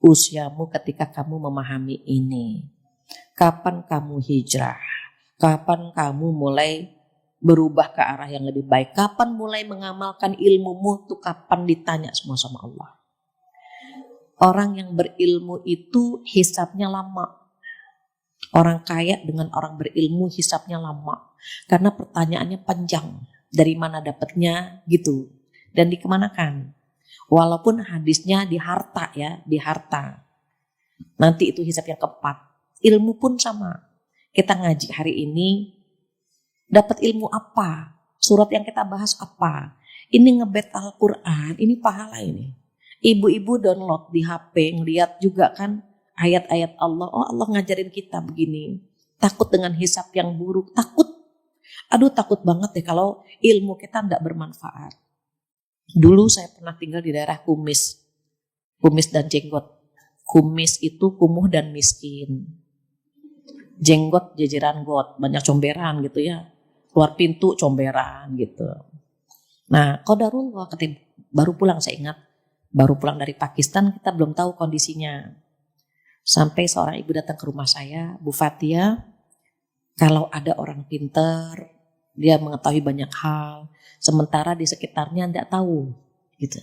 usiamu ketika kamu memahami ini? Kapan kamu hijrah? Kapan kamu mulai berubah ke arah yang lebih baik? Kapan mulai mengamalkan ilmumu? Tuh kapan ditanya semua sama Allah. Orang yang berilmu itu hisabnya lama. Orang kaya dengan orang berilmu hisabnya lama. Karena pertanyaannya panjang. Dari mana dapatnya gitu. Dan dikemanakan. Walaupun hadisnya di harta ya. Di harta. Nanti itu hisab yang keempat. Ilmu pun sama. Kita ngaji hari ini. Dapat ilmu apa? Surat yang kita bahas apa? Ini ngebet Al-Quran. Ini pahala ini. Ibu-ibu download di HP. Ngeliat juga kan. Ayat-ayat Allah. Oh Allah ngajarin kita begini. Takut dengan hisab yang buruk. Takut. Aduh takut banget deh kalau ilmu kita tidak bermanfaat. Dulu saya pernah tinggal di daerah Kumis. Kumis dan Jenggot. Kumis itu kumuh dan miskin. Jenggot jajaran got. Banyak comberan gitu ya. Keluar pintu comberan gitu. Nah qadarullah baru pulang saya ingat. Baru pulang dari Pakistan kita belum tahu kondisinya. Sampai seorang ibu datang ke rumah saya. Bu Fatia. Kalau ada orang pinter. Dia mengetahui banyak hal, sementara di sekitarnya tidak tahu, gitu.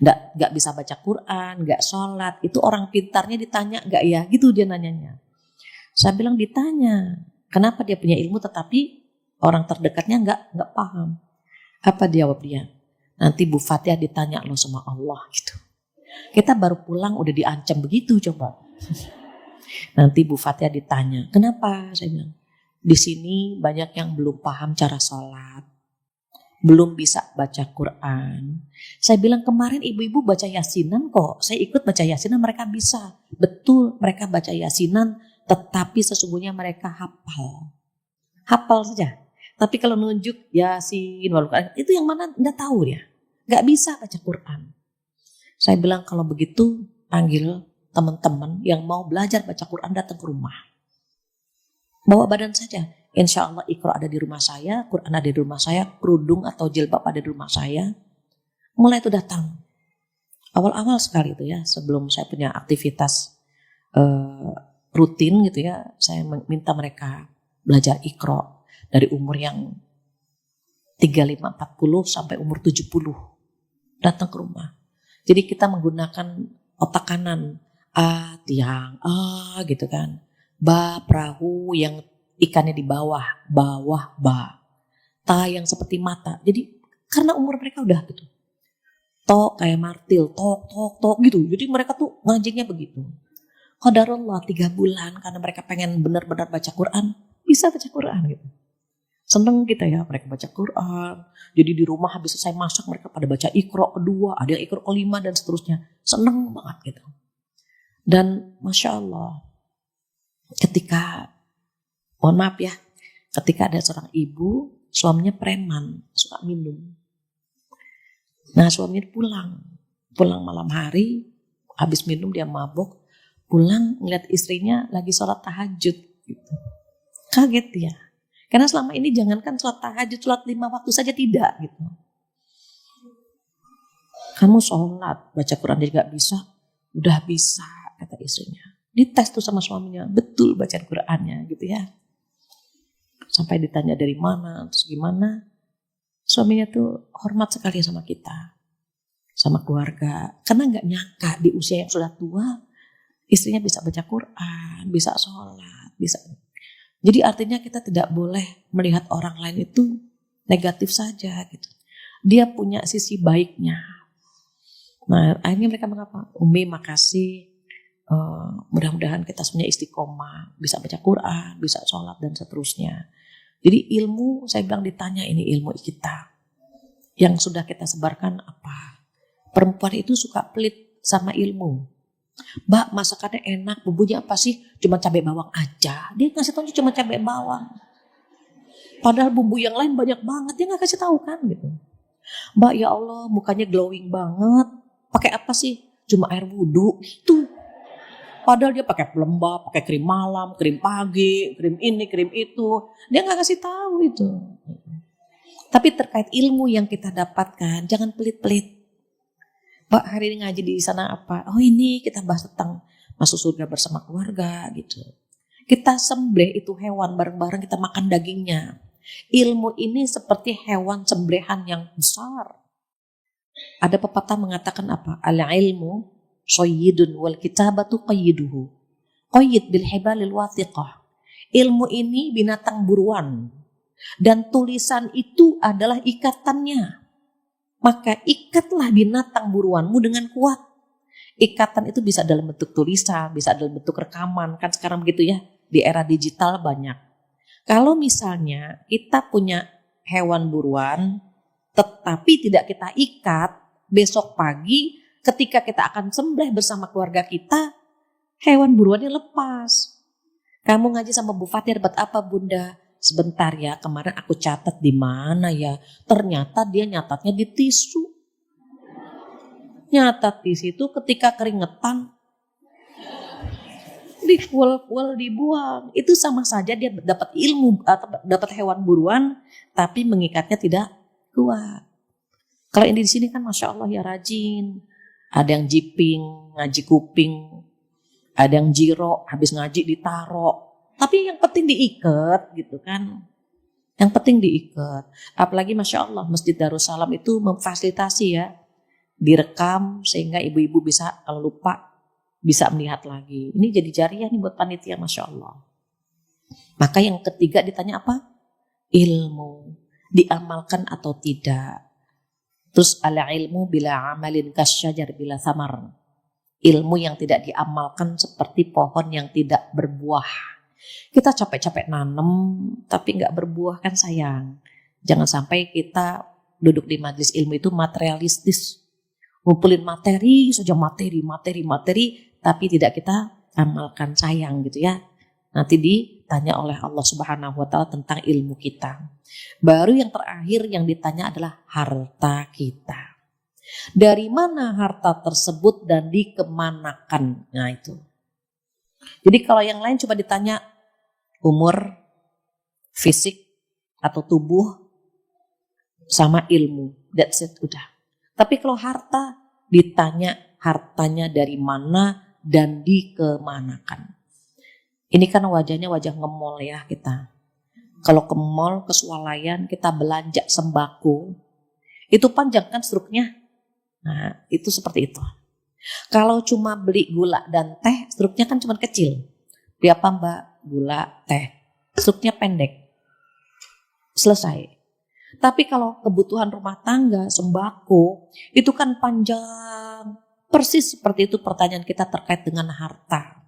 Nggak bisa baca Quran, nggak sholat. Itu orang pintarnya ditanya nggak ya? Gitu dia nanyanya. Saya bilang ditanya, kenapa dia punya ilmu tetapi orang terdekatnya nggak paham. Apa jawab dia? Nanti Bu Fatia ditanya loh sama Allah gitu. Kita baru pulang udah diancam begitu coba. Nanti Bu Fatia ditanya, kenapa? Saya bilang. Di sini banyak yang belum paham cara sholat, belum bisa baca Quran. Saya bilang kemarin ibu-ibu baca yasinan kok, saya ikut baca yasinan mereka bisa. Betul mereka baca yasinan tetapi sesungguhnya mereka hafal saja. Tapi kalau nunjuk yasin, itu yang mana enggak tahu dia, enggak bisa baca Quran. Saya bilang kalau begitu panggil teman-teman yang mau belajar baca Quran datang ke rumah. Bawa badan saja. Insya Allah Iqra ada di rumah saya, Quran ada di rumah saya, kerudung atau jilbab ada di rumah saya. Mulai itu datang. Awal-awal sekali itu ya, sebelum saya punya aktivitas rutin gitu ya, saya minta mereka belajar Iqra dari umur yang 35-40 sampai umur 70. Datang ke rumah. Jadi kita menggunakan otak kanan. Tiang, gitu kan. Ba, perahu yang ikannya di bawah, ba. Ta yang seperti mata. Jadi karena umur mereka udah gitu. Tok kayak martil, tok gitu. Jadi mereka tuh ngajinya begitu. Qadarullah 3 bulan karena mereka pengen benar-benar baca Quran, bisa baca Quran gitu. Seneng kita ya mereka baca Quran. Jadi di rumah habis selesai masak mereka pada baca Iqra kedua, ada yang Iqra kelima dan seterusnya. Seneng banget gitu. Dan Masya Allah. Ketika, mohon maaf ya, ketika ada seorang ibu, suaminya preman, suka minum. Nah suaminya pulang malam hari, habis minum dia mabuk, pulang ngeliat istrinya lagi sholat tahajud. Gitu. Kaget dia, karena selama ini jangankan sholat tahajud, sholat 5 waktu saja tidak. Gitu. Kamu sholat, baca Quran jadi gak bisa, udah bisa kata istrinya. Dites tuh sama suaminya, betul bacaan Qurannya gitu ya. Sampai ditanya dari mana, terus gimana. Suaminya tuh hormat sekali sama kita. Sama keluarga. Karena gak nyangka di usia yang sudah tua, istrinya bisa baca Quran, bisa sholat, bisa. Jadi artinya kita tidak boleh melihat orang lain itu negatif saja gitu. Dia punya sisi baiknya. Nah, akhirnya mereka mengapa? Umi makasih. Mudah-mudahan kita semuanya istiqomah, bisa baca Quran, bisa sholat dan seterusnya. Jadi ilmu, saya bilang ditanya ini ilmu kita. Yang sudah kita sebarkan apa? Perempuan itu suka pelit sama ilmu. Mbak, masakannya enak, bumbunya apa sih? Cuma cabai bawang aja. Dia ngasih tahu cuma cabai bawang. Padahal bumbu yang lain banyak banget, dia nggak kasih tahu kan gitu. Mbak, ya Allah, mukanya glowing banget. Pakai apa sih? Cuma air wudhu gitu. Padahal dia pakai pelembab, pakai krim malam, krim pagi, krim ini, krim itu. Dia nggak kasih tahu itu. Tapi terkait ilmu yang kita dapatkan, jangan pelit-pelit. Mbak, hari ini ngaji di sana apa? Oh ini kita bahas tentang masuk surga bersama keluarga gitu. Kita sembelih itu hewan bareng-bareng, kita makan dagingnya. Ilmu ini seperti hewan sembelihan yang besar. Ada pepatah mengatakan apa? Al-ilmu sayyidun wal kitabatu qayyiduhu. Qayyid bil hibalil wathiqah. Ilmu ini binatang buruan. Dan tulisan itu adalah ikatannya. Maka ikatlah binatang buruanmu dengan kuat. Ikatan itu bisa dalam bentuk tulisan, bisa dalam bentuk rekaman. Kan sekarang begitu ya, di era digital banyak. Kalau misalnya kita punya hewan buruan, tetapi tidak kita ikat, besok pagi ketika kita akan sembelih bersama keluarga kita, hewan buruannya lepas. Kamu ngaji sama Bu Fatir dapat apa Bunda? Sebentar ya, kemarin aku catat di mana ya. Ternyata dia nyatatnya di tisu. Nyatat di situ ketika keringetan dikuel-kuel dibuang. Itu sama saja dia dapat ilmu atau dapat hewan buruan tapi mengikatnya tidak kuat. Kalau ini di sini kan Masya Allah ya rajin. Ada yang jiping, ngaji kuping. Ada yang jiro, habis ngaji ditaro. Tapi yang penting diikat gitu kan. Yang penting diikat. Apalagi Masya Allah Masjid Darussalam itu memfasilitasi ya. Direkam sehingga ibu-ibu bisa kalau lupa bisa melihat lagi. Ini jadi jariah nih buat panitia Masya Allah. Maka yang ketiga ditanya apa? Ilmu. Diamalkan atau tidak. Terus ala ilmu bila amalin kasyajar bila samar. Ilmu yang tidak diamalkan seperti pohon yang tidak berbuah. Kita capek-capek nanam tapi nggak berbuah kan sayang. Jangan sampai kita duduk di majelis ilmu itu materialistis. Ngumpulin materi saja materi tapi tidak kita amalkan sayang gitu ya. Nanti ditanya oleh Allah Subhanahu wa taala tentang ilmu kita. Baru yang terakhir yang ditanya adalah harta kita. Dari mana harta tersebut dan dikemanakan? Nah itu. Jadi kalau yang lain coba ditanya umur, fisik, atau tubuh, sama ilmu. That's it, udah. Tapi kalau harta, ditanya hartanya dari mana dan dikemanakan. Ini kan wajahnya wajah nge-mall ya kita. Kalau ke mall, ke swalayan, kita belanja sembako, itu panjang kan struknya. Nah itu seperti itu. Kalau cuma beli gula dan teh, struknya kan cuma kecil. Beli apa Mbak? Gula, teh. Struknya pendek. Selesai. Tapi kalau kebutuhan rumah tangga, sembako, itu kan panjang. Persis seperti itu pertanyaan kita terkait dengan harta.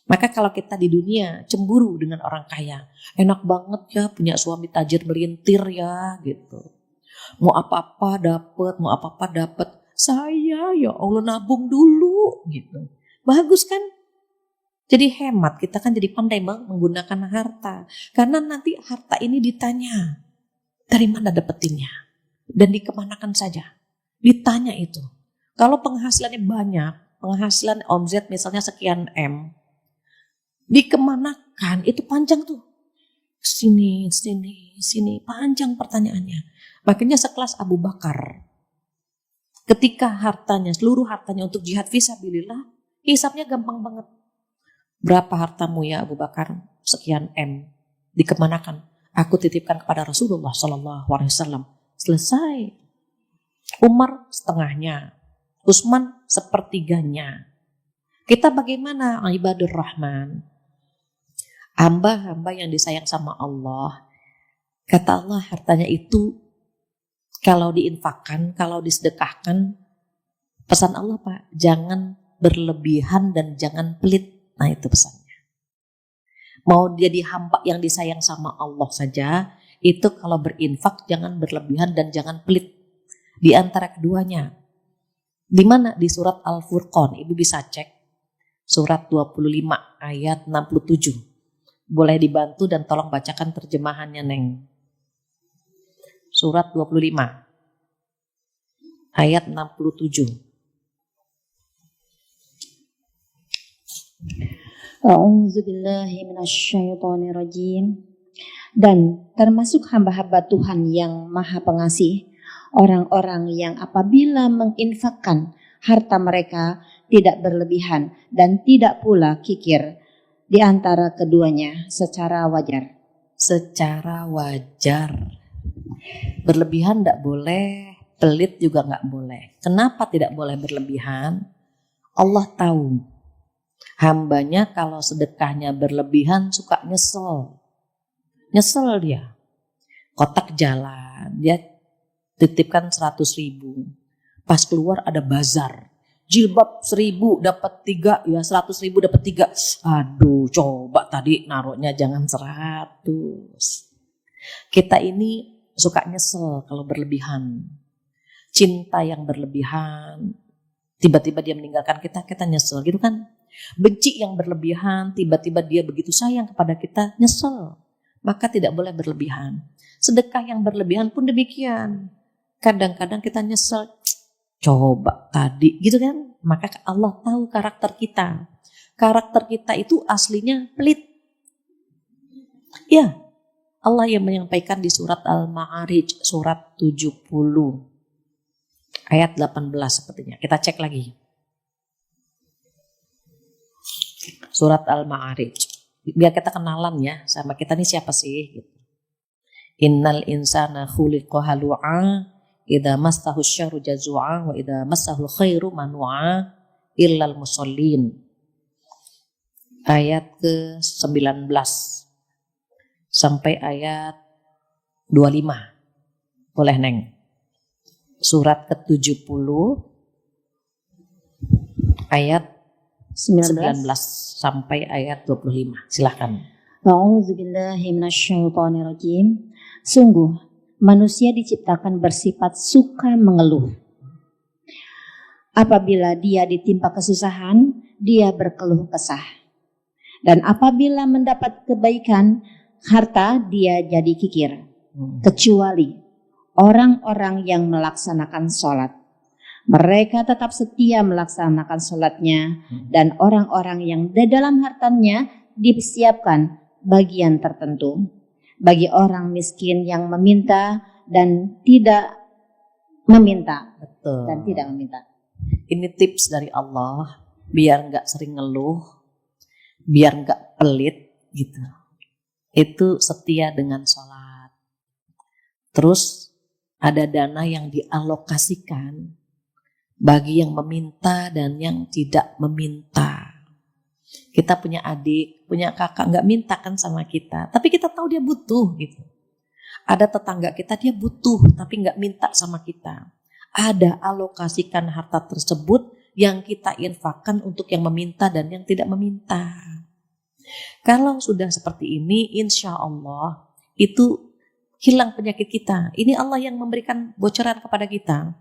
Maka kalau kita di dunia cemburu dengan orang kaya. Enak banget ya punya suami tajir melintir ya gitu. Mau apa-apa dapat. Saya ya Allah nabung dulu gitu. Bagus kan? Jadi hemat, kita kan jadi pandai menggunakan harta. Karena nanti harta ini ditanya, dari mana dapetinnya? Dan dikemanakan saja. Ditanya itu. Kalau penghasilannya banyak, penghasilan omzet misalnya sekian M, dikemanakan, itu panjang tuh. Sini, panjang pertanyaannya. Makanya sekelas Abu Bakar, ketika hartanya, seluruh hartanya untuk jihad fisabilillah, hisapnya gampang banget. Berapa hartamu ya Abu Bakar? Sekian M. Dikemanakan? Aku titipkan kepada Rasulullah SAW. Selesai. Umar setengahnya. Utsman sepertiganya. Kita bagaimana ibadur Rahman? Hamba-hamba yang disayang sama Allah, kata Allah hartanya itu kalau diinfakkan, kalau disedekahkan, pesan Allah Pak, jangan berlebihan dan jangan pelit. Nah itu pesannya. Mau jadi hamba yang disayang sama Allah saja, itu kalau berinfak jangan berlebihan dan jangan pelit. Di antara keduanya. Di mana? Di surat Al-Furqan. Ibu bisa cek. Surat 25 ayat 67. Boleh dibantu dan tolong bacakan terjemahannya Neng. Surat 25 ayat 67. A'udzubillahi minasyaitonirrajim. Dan termasuk hamba-hamba Tuhan yang Maha Pengasih, orang-orang yang apabila menginfakkan harta mereka tidak berlebihan dan tidak pula kikir di antara keduanya secara wajar. Secara wajar. Berlebihan tidak boleh, pelit juga nggak boleh. Kenapa tidak boleh berlebihan? Allah tahu hambanya kalau sedekahnya berlebihan suka nyesel. Nyesel dia. Kotak jalan, dia titipkan 100.000. Pas keluar ada bazar. Jilbab 1.000 dapat 3, ya 100.000 dapat 3. Aduh, coba tadi naruhnya jangan 100. Kita ini suka nyesel kalau berlebihan. Cinta yang berlebihan, tiba-tiba dia meninggalkan kita, kita nyesel gitu kan. Benci yang berlebihan, tiba-tiba dia begitu sayang kepada kita, nyesel. Maka tidak boleh berlebihan. Sedekah yang berlebihan pun demikian. Kadang-kadang kita nyesel, coba tadi gitu kan. Maka Allah tahu karakter kita. Karakter kita itu aslinya pelit. Ya, Allah yang menyampaikan di surat Al-Ma'arij, surat 70 ayat 18 sepertinya. Kita cek lagi. Surat Al-Ma'arij. Biar kita kenalan ya sama kita nih siapa sih gitu. Innal insana khuliqa halu'a idza massahu syarru jazua wa idza massahu khairu manu'a illal musallin. Ayat ke-19 sampai ayat 25. Boleh Neng. Surat ke-70 ayat 19 sampai ayat 25. Silahkan. A'udzubillahi minasyaitonirrajim. Sungguh manusia diciptakan bersifat suka mengeluh. Apabila dia ditimpa kesusahan, dia berkeluh kesah. Dan apabila mendapat kebaikan, harta dia jadi kikir. Kecuali orang-orang yang melaksanakan sholat. Mereka tetap setia melaksanakan sholatnya, dan orang-orang yang di dalam hartanya disiapkan bagian tertentu bagi orang miskin yang meminta dan tidak meminta. Betul. Dan tidak meminta. Ini tips dari Allah biar nggak sering ngeluh, biar nggak pelit gitu. Itu setia dengan sholat. Terus ada dana yang dialokasikan bagi yang meminta dan yang tidak meminta. Kita punya adik, punya kakak nggak minta kan sama kita, tapi kita tahu dia butuh gitu. Ada tetangga kita dia butuh tapi nggak minta sama kita. Ada alokasikan harta tersebut yang kita infakkan untuk yang meminta dan yang tidak meminta. Kalau sudah seperti ini, insya Allah itu hilang penyakit kita. Ini Allah yang memberikan bocoran kepada kita.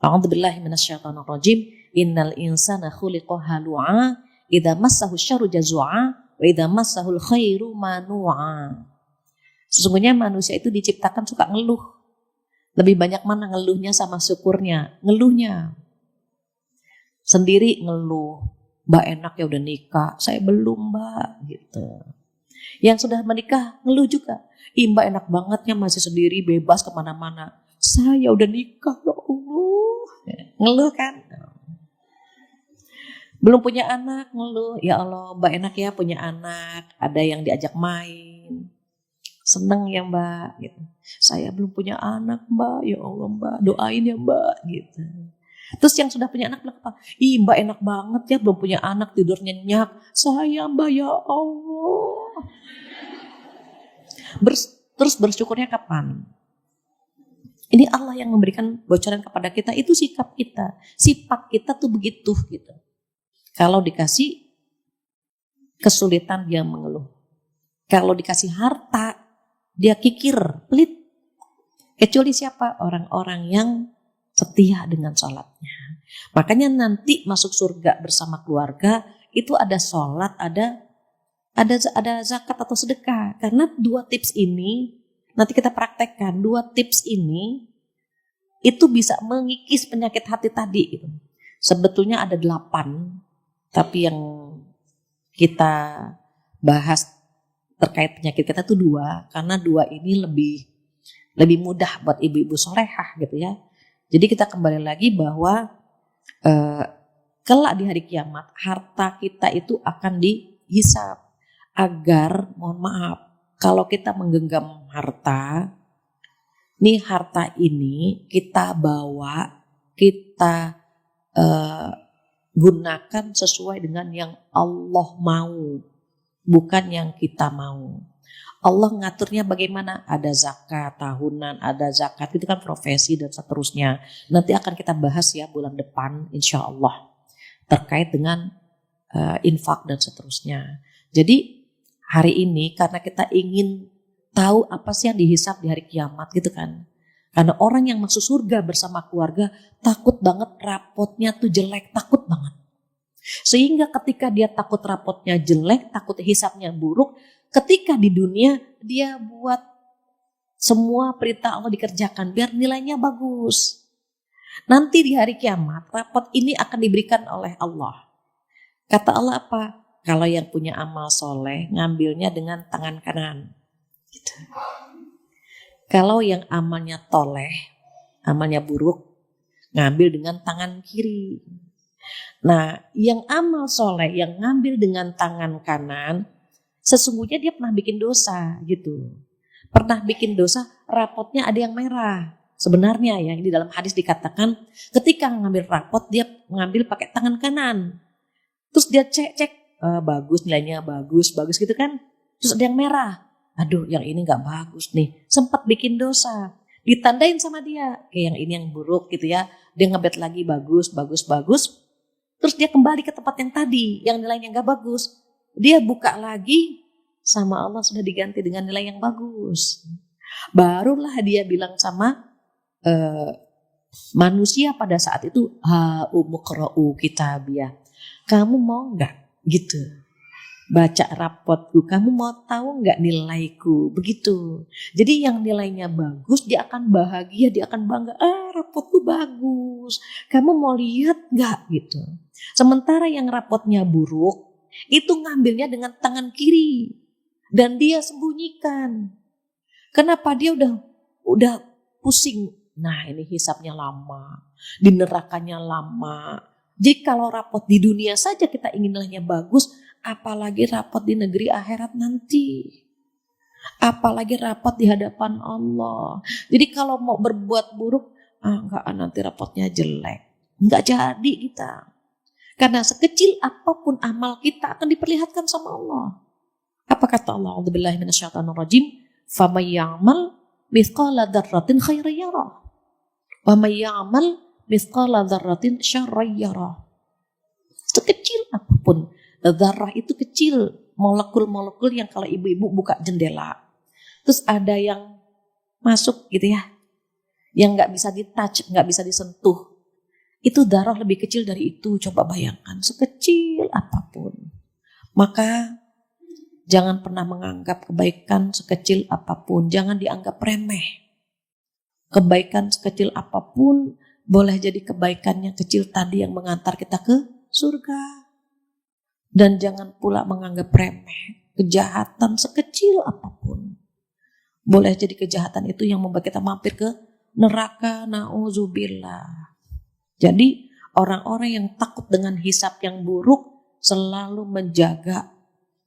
A'udzubillahi minasyaitonirrajim. Innal insana khuliqa halu'a idza massahu syarru jazua wa idza massahul khairu manu'a. Sesungguhnya manusia itu diciptakan suka ngeluh. Lebih banyak mana ngeluhnya sama syukurnya? Ngeluhnya. Sendiri ngeluh. Mbak enak ya udah nikah, saya belum Mbak gitu. Yang sudah menikah ngeluh juga. Mbak enak bangetnya masih sendiri bebas kemana-mana. Saya udah nikah ya Allah. Ngeluh kan. Belum punya anak ngeluh. Ya Allah Mbak enak ya punya anak. Ada yang diajak main. Seneng ya Mbak gitu. Saya belum punya anak Mbak. Ya Allah Mbak doain ya Mbak gitu. Terus yang sudah punya anak bilang apa? Mbak enak banget ya belum punya anak tidur nyenyak. Saya Mbak ya Allah. Terus bersyukurnya kapan? Ini Allah yang memberikan bocoran kepada kita, itu sikap kita. Sifat kita tuh begitu gitu. Kalau dikasih kesulitan dia mengeluh. Kalau dikasih harta dia kikir, pelit. Kecuali siapa? Orang-orang yang setia dengan sholatnya. Makanya nanti masuk surga bersama keluarga itu ada sholat, ada zakat atau sedekah. Karena dua tips ini nanti kita praktekkan. Dua tips ini itu bisa mengikis penyakit hati tadi. Gitu. Sebetulnya ada 8, tapi yang kita bahas terkait penyakit kita itu 2, karena 2 ini lebih mudah buat ibu-ibu solehah gitu ya. Jadi kita kembali lagi bahwa kelak di hari kiamat harta kita itu akan dihisab agar, mohon maaf, kalau kita menggenggam harta, nih harta ini kita bawa, kita gunakan sesuai dengan yang Allah mau, bukan yang kita mau. Allah ngaturnya bagaimana? Ada zakat tahunan, ada zakat, itu kan profesi dan seterusnya. Nanti akan kita bahas ya bulan depan insya Allah terkait dengan infak dan seterusnya. Jadi hari ini karena kita ingin tahu apa sih yang dihisab di hari kiamat gitu kan. Karena orang yang masuk surga bersama keluarga takut banget rapotnya tuh jelek, takut banget. Sehingga ketika dia takut rapotnya jelek, takut hisabnya buruk, ketika di dunia dia buat semua perintah Allah dikerjakan biar nilainya bagus. Nanti di hari kiamat rapot ini akan diberikan oleh Allah. Kata Allah apa? Kalau yang punya amal soleh ngambilnya dengan tangan kanan. Gitu. Kalau yang amalnya toleh, amalnya buruk, ngambil dengan tangan kiri. Nah, yang amal soleh, yang ngambil dengan tangan kanan, sesungguhnya dia pernah bikin dosa gitu. Pernah bikin dosa, rapotnya ada yang merah. Sebenarnya ya, di dalam hadis dikatakan, ketika ngambil rapot, dia ngambil pakai tangan kanan. Terus dia cek, bagus nilainya, bagus gitu kan. Terus ada yang merah. Aduh, yang ini gak bagus nih. Sempat bikin dosa. Ditandain sama dia. Kayak yang ini yang buruk gitu ya. Dia ngebet lagi bagus. Terus dia kembali ke tempat yang tadi. Yang nilainya gak bagus. Dia buka lagi. Sama Allah sudah diganti dengan nilai yang bagus. Barulah dia bilang sama manusia pada saat itu. Ha'umuqra'u kitabiyah. Kamu mau gak? Gitu. Baca rapotku, kamu mau tahu nggak nilaiku? Begitu. Jadi yang nilainya bagus, dia akan bahagia, dia akan bangga. Rapotku bagus. Kamu mau lihat nggak? Gitu. Sementara yang rapotnya buruk, itu ngambilnya dengan tangan kiri dan dia sembunyikan. Kenapa? Dia udah pusing. Nah, ini hisapnya lama, di nerakanya lama. Jadi kalau rapot di dunia saja kita ingin nilainya bagus, apalagi rapot di negeri akhirat nanti. Apalagi rapot di hadapan Allah. Jadi kalau mau berbuat buruk, enggak, nanti rapotnya jelek. Enggak jadi kita. Karena sekecil apapun amal kita akan diperlihatkan sama Allah. Apa kata Allah? A'udzubillahi minasyaitonirrajim. Faman ya'mal mithqala dzarratin khairan yarah. Wa may ya'mal mithqala dzarratin syarran yarah. Sekecil apapun. Zarrah itu kecil, molekul-molekul yang kalau ibu-ibu buka jendela, terus ada yang masuk gitu ya, yang nggak bisa ditouch, nggak bisa disentuh. Itu zarrah lebih kecil dari itu. Coba bayangkan, sekecil apapun. Maka jangan pernah menganggap kebaikan sekecil apapun, jangan dianggap remeh. Kebaikan sekecil apapun boleh jadi kebaikannya kecil tadi yang mengantar kita ke surga. Dan jangan pula menganggap remeh kejahatan sekecil apapun. Boleh jadi kejahatan itu yang membuat kita mampir ke neraka, na'udzubillah. Jadi orang-orang yang takut dengan hisab yang buruk selalu menjaga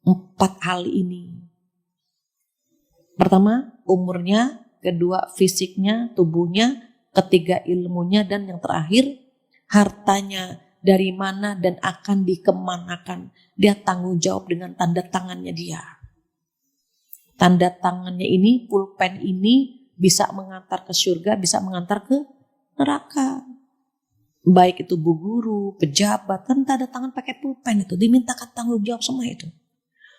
4 hal ini. Pertama, umurnya. Kedua, fisiknya, tubuhnya. Ketiga, ilmunya. Dan yang terakhir, hartanya. Dari mana dan akan dikemanakan. Dia tanggung jawab dengan tanda tangannya dia. Tanda tangannya ini, pulpen ini bisa mengantar ke surga, bisa mengantar ke neraka. Baik itu bu guru, pejabat, kan tanda tangan pakai pulpen itu, dimintakan tanggung jawab semua itu.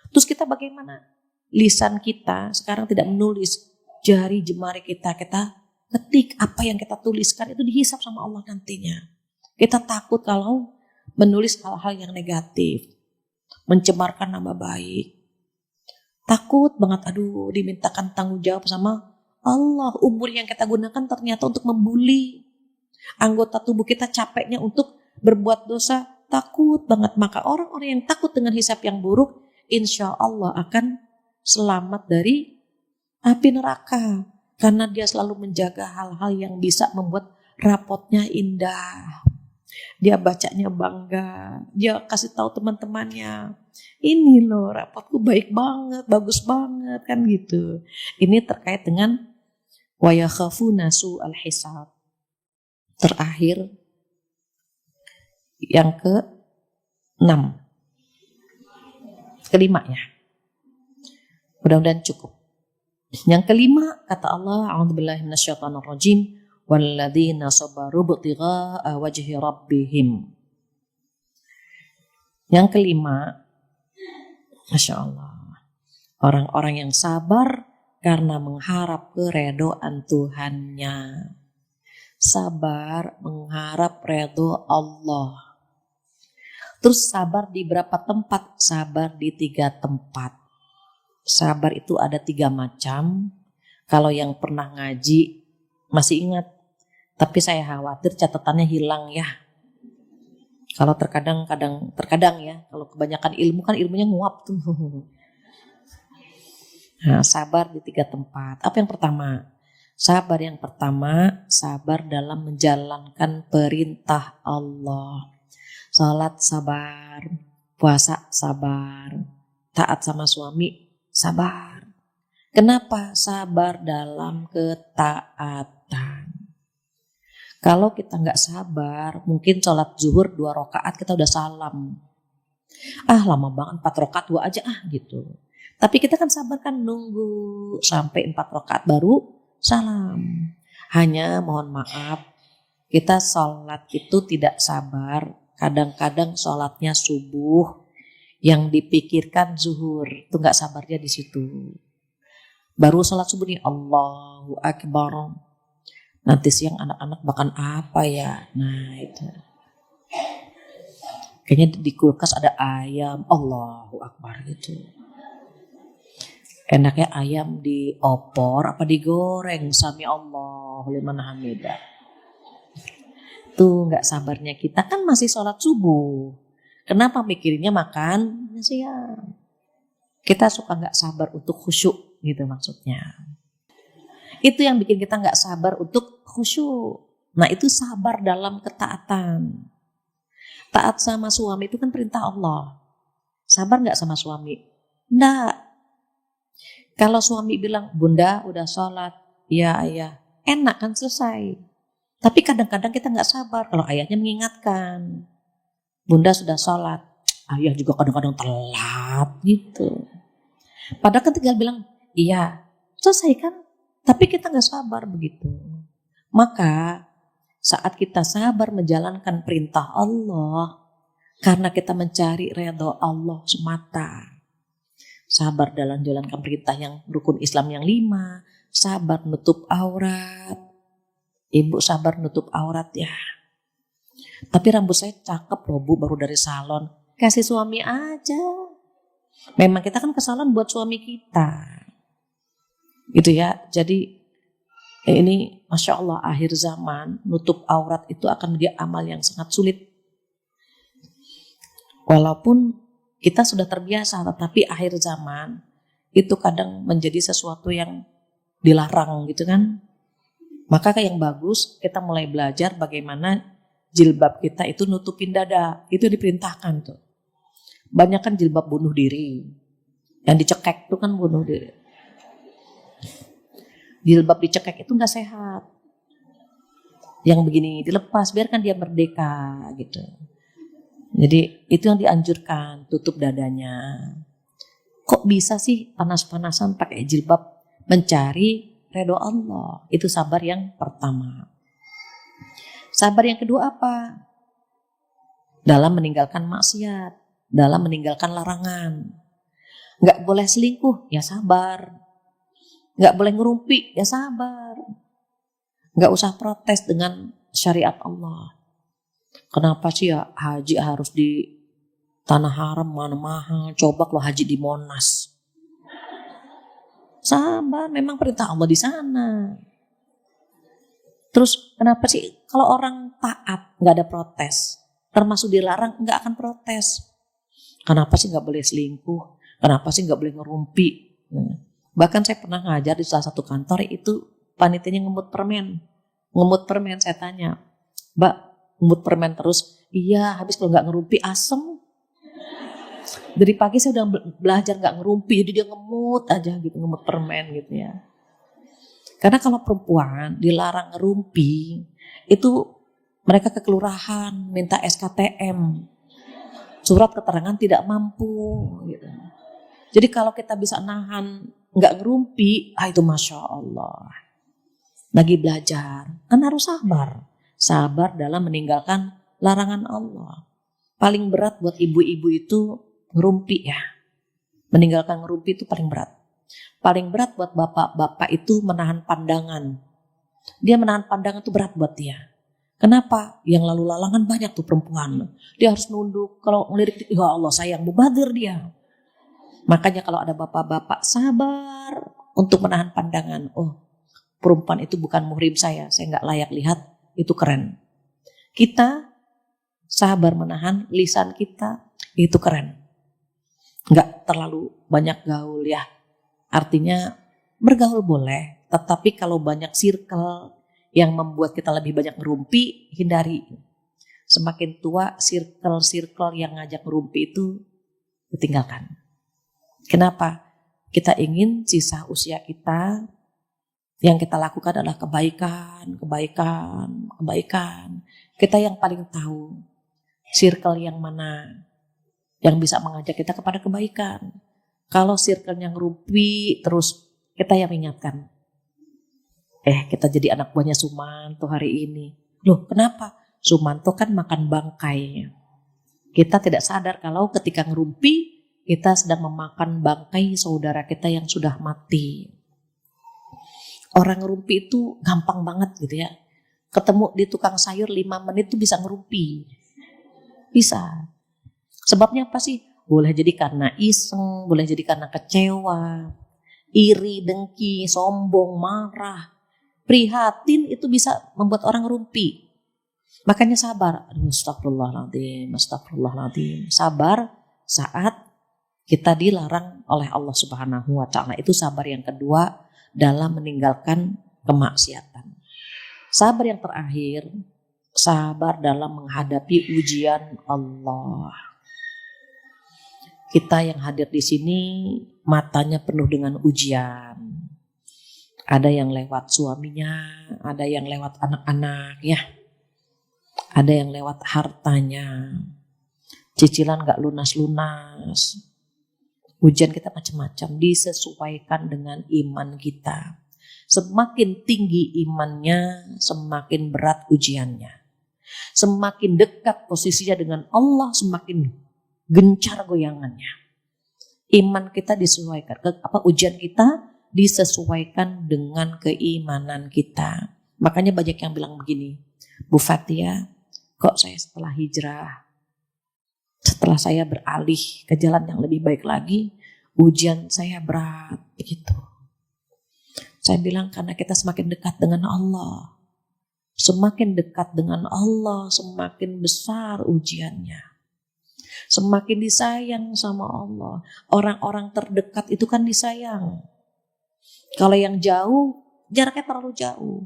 Terus kita bagaimana? Lisan kita sekarang tidak menulis, jari jemari kita ketik apa yang kita tuliskan itu dihisap sama Allah nantinya. Kita takut kalau menulis hal-hal yang negatif, mencemarkan nama baik. Takut banget, aduh dimintakan tanggung jawab sama Allah. Umur yang kita gunakan ternyata untuk membuli. Anggota tubuh kita capeknya untuk berbuat dosa, takut banget. Maka orang-orang yang takut dengan hisab yang buruk, insya Allah akan selamat dari api neraka. Karena dia selalu menjaga hal-hal yang bisa membuat rapotnya indah. Dia bacanya bangga, dia kasih tahu teman-temannya, ini loh rapotku baik banget, bagus banget, kan gitu. Ini terkait dengan wa yakhafuna su'al hisab. Terakhir yang ke-6, kelima ya. Mudah-mudahan cukup. Yang kelima kata Allah, a'udzubillahi minasyaitonirrajim, walladzina sabaru ibtigha'a wajhi rabbihim. Yang kelima, Masya Allah, orang-orang yang sabar karena mengharap keredoan Tuhannya. Sabar mengharap redho Allah. Terus sabar di berapa tempat? Sabar di 3 tempat. Sabar itu ada 3 macam. Kalau yang pernah ngaji masih ingat, tapi saya khawatir catatannya hilang ya. Kalau terkadang ya, kalau kebanyakan ilmu kan ilmunya nguap tuh. Nah, sabar di 3 tempat. Apa yang pertama? Sabar yang pertama, sabar dalam menjalankan perintah Allah. Salat sabar, puasa sabar, taat sama suami sabar. Kenapa? Sabar dalam ketaatan. Kalau kita nggak sabar, mungkin sholat zuhur 2 rakaat kita udah salam. Lama banget 4 rakaat 2 aja gitu. Tapi kita kan sabar kan nunggu sampai 4 rakaat baru salam. Hanya mohon maaf, kita sholat itu tidak sabar. Kadang-kadang sholatnya subuh, yang dipikirkan zuhur. Itu nggak sabarnya di situ. Baru sholat subuh nih, Allahu Akbar. Nanti siang anak-anak makan apa ya? Nah itu. Kayaknya di kulkas ada ayam, Allahu Akbar gitu. Enaknya ayam diopor apa digoreng, sami Allah liman hamidah. Tuh nggak sabarnya kita, kan masih sholat subuh. Kenapa mikirinnya makan siang? Kita suka nggak sabar untuk khusyuk gitu maksudnya. Itu yang bikin kita nggak sabar untuk khusyuk. Nah itu sabar dalam ketaatan. Taat sama suami itu kan perintah Allah. Sabar nggak sama suami? Nggak. Kalau suami bilang, Bunda udah sholat, ya ayah, enak kan selesai. Tapi kadang-kadang kita nggak sabar kalau ayahnya mengingatkan. Bunda sudah sholat, ayah juga kadang-kadang telat gitu. Padahal kan tinggal bilang, iya, selesai kan. Tapi kita nggak sabar begitu. Maka saat kita sabar menjalankan perintah Allah, karena kita mencari redha Allah semata. Sabar dalam menjalankan perintah yang rukun Islam yang 5, sabar nutup aurat. Ibu sabar nutup aurat ya. Tapi rambut saya cakep loh Bu, baru dari salon. Kasih suami aja. Memang kita kan ke salon buat suami kita. Gitu ya. Jadi ini Masya Allah akhir zaman nutup aurat itu akan menjadi amal yang sangat sulit. Walaupun kita sudah terbiasa, tetapi akhir zaman itu kadang menjadi sesuatu yang dilarang gitu kan. Maka yang bagus kita mulai belajar bagaimana jilbab kita itu nutupin dada. Itu diperintahkan tuh. Banyak kan jilbab bunuh diri. Yang dicekek itu kan bunuh diri. Jilbab dicekek itu gak sehat. Yang begini dilepas, biarkan dia merdeka gitu. Jadi itu yang dianjurkan, tutup dadanya. Kok bisa sih panas-panasan pakai jilbab mencari ridho Allah? Itu sabar yang pertama. Sabar yang kedua apa? Dalam meninggalkan maksiat, dalam meninggalkan larangan. Nggak boleh selingkuh, ya sabar. Nggak boleh ngerumpi, ya sabar. Nggak usah protes dengan syariat Allah. Kenapa sih ya haji harus di tanah haram, mana mahal? Coba kalau haji di Monas. Sabar, memang perintah Allah di sana. Terus kenapa sih kalau orang taat nggak ada protes? Termasuk dilarang nggak akan protes. Kenapa sih nggak boleh selingkuh? Kenapa sih nggak boleh ngerumpi? Bahkan saya pernah ngajar di salah satu kantor itu panitianya ngemut permen. Ngemut permen, saya tanya, Mbak ngemut permen terus? Iya, habis kalau nggak ngerumpi asem. Dari pagi saya udah belajar nggak ngerumpi, jadi dia ngemut aja gitu, ngemut permen gitu ya. Karena kalau perempuan dilarang ngerumpi, itu mereka ke kelurahan minta SKTM, surat keterangan tidak mampu. Gitu. Jadi kalau kita bisa nahan nggak ngerumpi, itu Masya Allah. Lagi belajar, kan harus sabar. Sabar dalam meninggalkan larangan Allah. Paling berat buat ibu-ibu itu ngerumpi ya. Meninggalkan ngerumpi itu paling berat. Paling berat buat bapak-bapak itu menahan pandangan. Dia menahan pandangan itu berat buat dia. Kenapa? Yang lalu lalangan banyak tuh perempuan. Dia harus nunduk. Kalau ngelirik, ya Allah sayang, mubadir dia. Makanya kalau ada bapak-bapak sabar untuk menahan pandangan. Oh, perempuan itu bukan muhrim saya nggak layak lihat. Itu keren. Kita sabar menahan lisan kita, itu keren. Nggak terlalu banyak gaul ya. Artinya bergaul boleh, tetapi kalau banyak circle yang membuat kita lebih banyak ngerumpi, hindari. Semakin tua, circle-circle yang ngajak ngerumpi itu ditinggalkan. Kenapa? Kita ingin sisa usia kita yang kita lakukan adalah kebaikan. Kita yang paling tahu circle yang mana yang bisa mengajak kita kepada kebaikan. Kalau circle-nya ngerumpi terus, kita yang ingatkan. Kita jadi anak buahnya Sumanto hari ini. Loh, kenapa? Sumanto kan makan bangkai. Kita tidak sadar kalau ketika ngerumpi, kita sedang memakan bangkai saudara kita yang sudah mati. Orang ngerumpi itu gampang banget gitu ya. Ketemu di tukang sayur 5 menit itu bisa ngerumpi. Bisa. Sebabnya apa sih? Boleh jadi karena iseng, boleh jadi karena kecewa, iri, dengki, sombong, marah, prihatin, itu bisa membuat orang ngerumpi. Makanya sabar. Astagfirullahaladzim. Sabar saat kita dilarang oleh Allah Subhanahu wa Ta'ala. Itu sabar yang kedua dalam meninggalkan kemaksiatan. Sabar yang terakhir, sabar dalam menghadapi ujian Allah. Kita yang hadir di sini matanya penuh dengan ujian. Ada yang lewat suaminya, ada yang lewat anak-anak ya. Ada yang lewat hartanya. Cicilan gak lunas-lunas. Ujian kita macam-macam, disesuaikan dengan iman kita. Semakin tinggi imannya, semakin berat ujiannya. Semakin dekat posisinya dengan Allah, semakin gencar goyangannya. Iman kita disesuaikan, ujian kita disesuaikan dengan keimanan kita. Makanya banyak yang bilang begini, Bu Fatia, kok saya setelah hijrah, setelah saya beralih ke jalan yang lebih baik lagi, ujian saya berat begitu. Saya bilang karena kita semakin dekat dengan Allah. Semakin dekat dengan Allah, semakin besar ujiannya. Semakin disayang sama Allah. Orang-orang terdekat itu kan disayang. Kalau yang jauh, jaraknya terlalu jauh.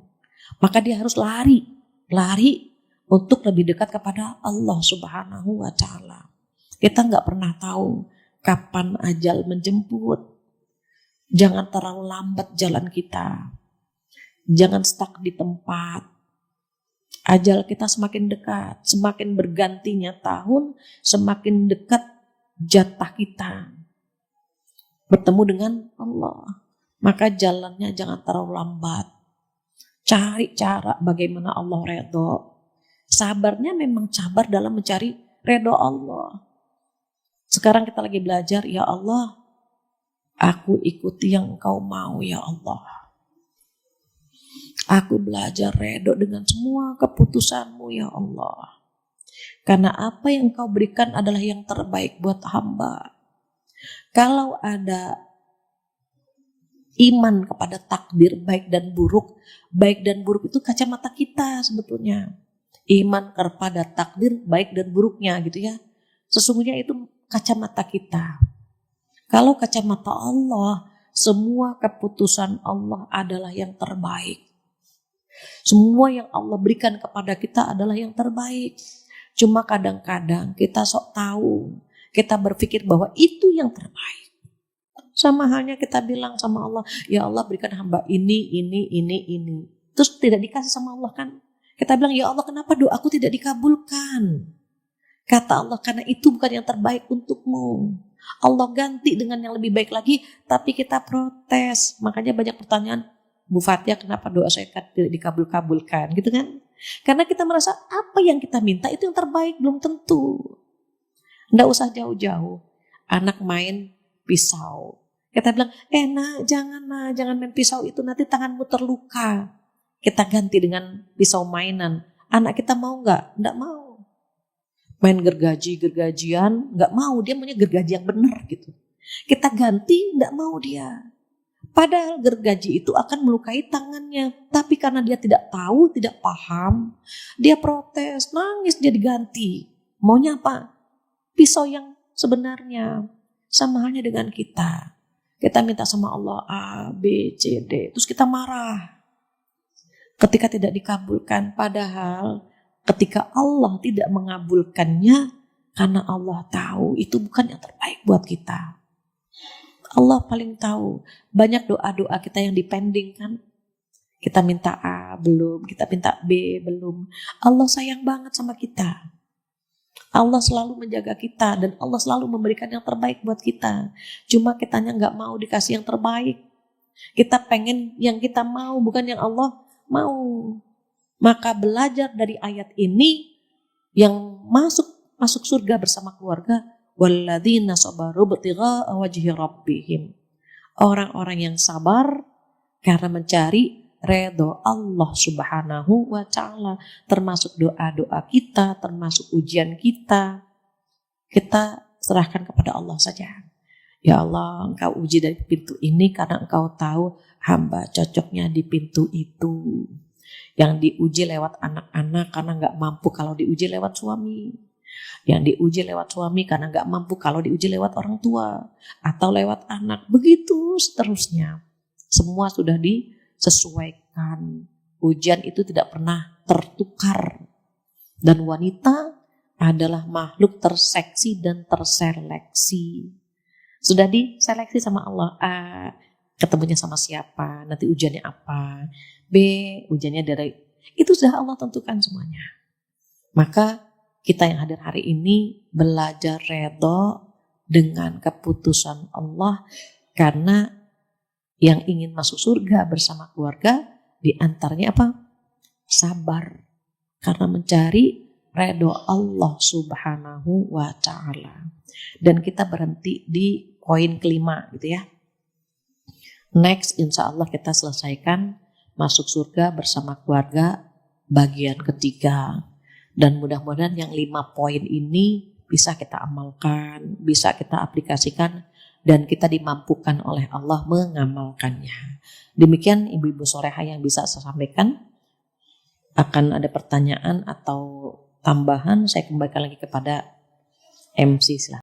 Maka dia harus lari untuk lebih dekat kepada Allah Subhanahu wa Ta'ala. Kita gak pernah tahu kapan ajal menjemput. Jangan terlalu lambat jalan kita. Jangan stuck di tempat. Ajal kita semakin dekat, semakin bergantinya tahun, semakin dekat jatah kita. bertemu dengan Allah. Maka jalannya jangan terlalu lambat. Cari cara bagaimana Allah redho. Sabarnya memang sabar dalam mencari redho Allah. Sekarang kita lagi belajar, ya Allah, aku ikuti yang Engkau mau ya Allah. Aku belajar redho dengan semua keputusan-Mu ya Allah. Karena apa yang Engkau berikan adalah yang terbaik buat hamba. Kalau ada iman kepada takdir baik dan buruk itu kacamata kita sebetulnya. Iman kepada takdir baik dan buruknya gitu ya. Sesungguhnya itu kacamata kita. Kalau kacamata Allah, semua keputusan Allah adalah yang terbaik. Semua yang Allah berikan kepada kita adalah yang terbaik. Cuma kadang-kadang kita sok tahu, kita berpikir bahwa itu yang terbaik. Sama halnya kita bilang sama Allah, ya Allah berikan hamba ini. Terus tidak dikasih sama Allah kan? Kita bilang, ya Allah kenapa doaku tidak dikabulkan? Kata Allah, karena itu bukan yang terbaik untukmu. Allah ganti dengan yang lebih baik lagi, tapi kita protes. Makanya banyak pertanyaan, Bu Fatia kenapa doa saya tidak dikabul-kabulkan gitu kan? Karena kita merasa apa yang kita minta itu yang terbaik, belum tentu. Nggak usah jauh-jauh. Anak main pisau. Kita bilang, nak jangan main pisau itu, nanti tanganmu terluka. Kita ganti dengan pisau mainan. Anak kita mau nggak? Nggak mau. Main gergajian, nggak mau. Dia maunya gergaji yang benar gitu. Kita ganti, nggak mau dia. Padahal gergaji itu akan melukai tangannya. Tapi karena dia tidak tahu, tidak paham, dia protes, nangis, dia diganti. Maunya apa? Pisau yang sebenarnya. Sama halnya dengan kita. Kita minta sama Allah A, B, C, D. Terus kita marah. Ketika tidak dikabulkan. Padahal ketika Allah tidak mengabulkannya, karena Allah tahu itu bukan yang terbaik buat kita. Allah paling tahu. Banyak doa-doa kita yang dipending kan. Kita minta A belum, kita minta B belum. Allah sayang banget sama kita. Allah selalu menjaga kita dan Allah selalu memberikan yang terbaik buat kita. Cuma kitanya nggak mau dikasih yang terbaik. Kita pengen yang kita mau, bukan yang Allah mau. Maka belajar dari ayat ini, yang masuk surga bersama keluarga, walladzina sabaru ibtigha'a wajhi rabbihim. Orang-orang yang sabar karena mencari redho Allah Subhanahu wa ta'ala, termasuk doa-doa kita, termasuk ujian kita. Kita serahkan kepada Allah saja. Ya Allah, Engkau uji dari pintu ini karena Engkau tahu hamba cocoknya di pintu itu. Yang diuji lewat anak-anak karena gak mampu kalau diuji lewat suami. Yang diuji lewat suami karena gak mampu kalau diuji lewat orang tua. Atau lewat anak. Begitu seterusnya. Semua sudah disesuaikan. Ujian itu tidak pernah tertukar. Dan wanita adalah makhluk terseksi dan terseleksi. Sudah diseleksi sama Allah. A, ketemunya sama siapa, nanti ujiannya apa. B, ujiannya dari, itu sudah Allah tentukan semuanya. Maka kita yang hadir hari ini belajar redho dengan keputusan Allah. Karena yang ingin masuk surga bersama keluarga, diantaranya apa? Sabar. Karena mencari redho Allah Subhanahu wa ta'ala. Dan kita berhenti di poin kelima gitu ya. Next insya Allah kita selesaikan masuk surga bersama keluarga bagian ketiga. Dan mudah-mudahan yang 5 poin ini bisa kita amalkan, bisa kita aplikasikan, dan kita dimampukan oleh Allah mengamalkannya. Demikian ibu-ibu soleha yang bisa saya sampaikan. Akan ada pertanyaan atau tambahan, saya kembalikan lagi kepada MC silahkan.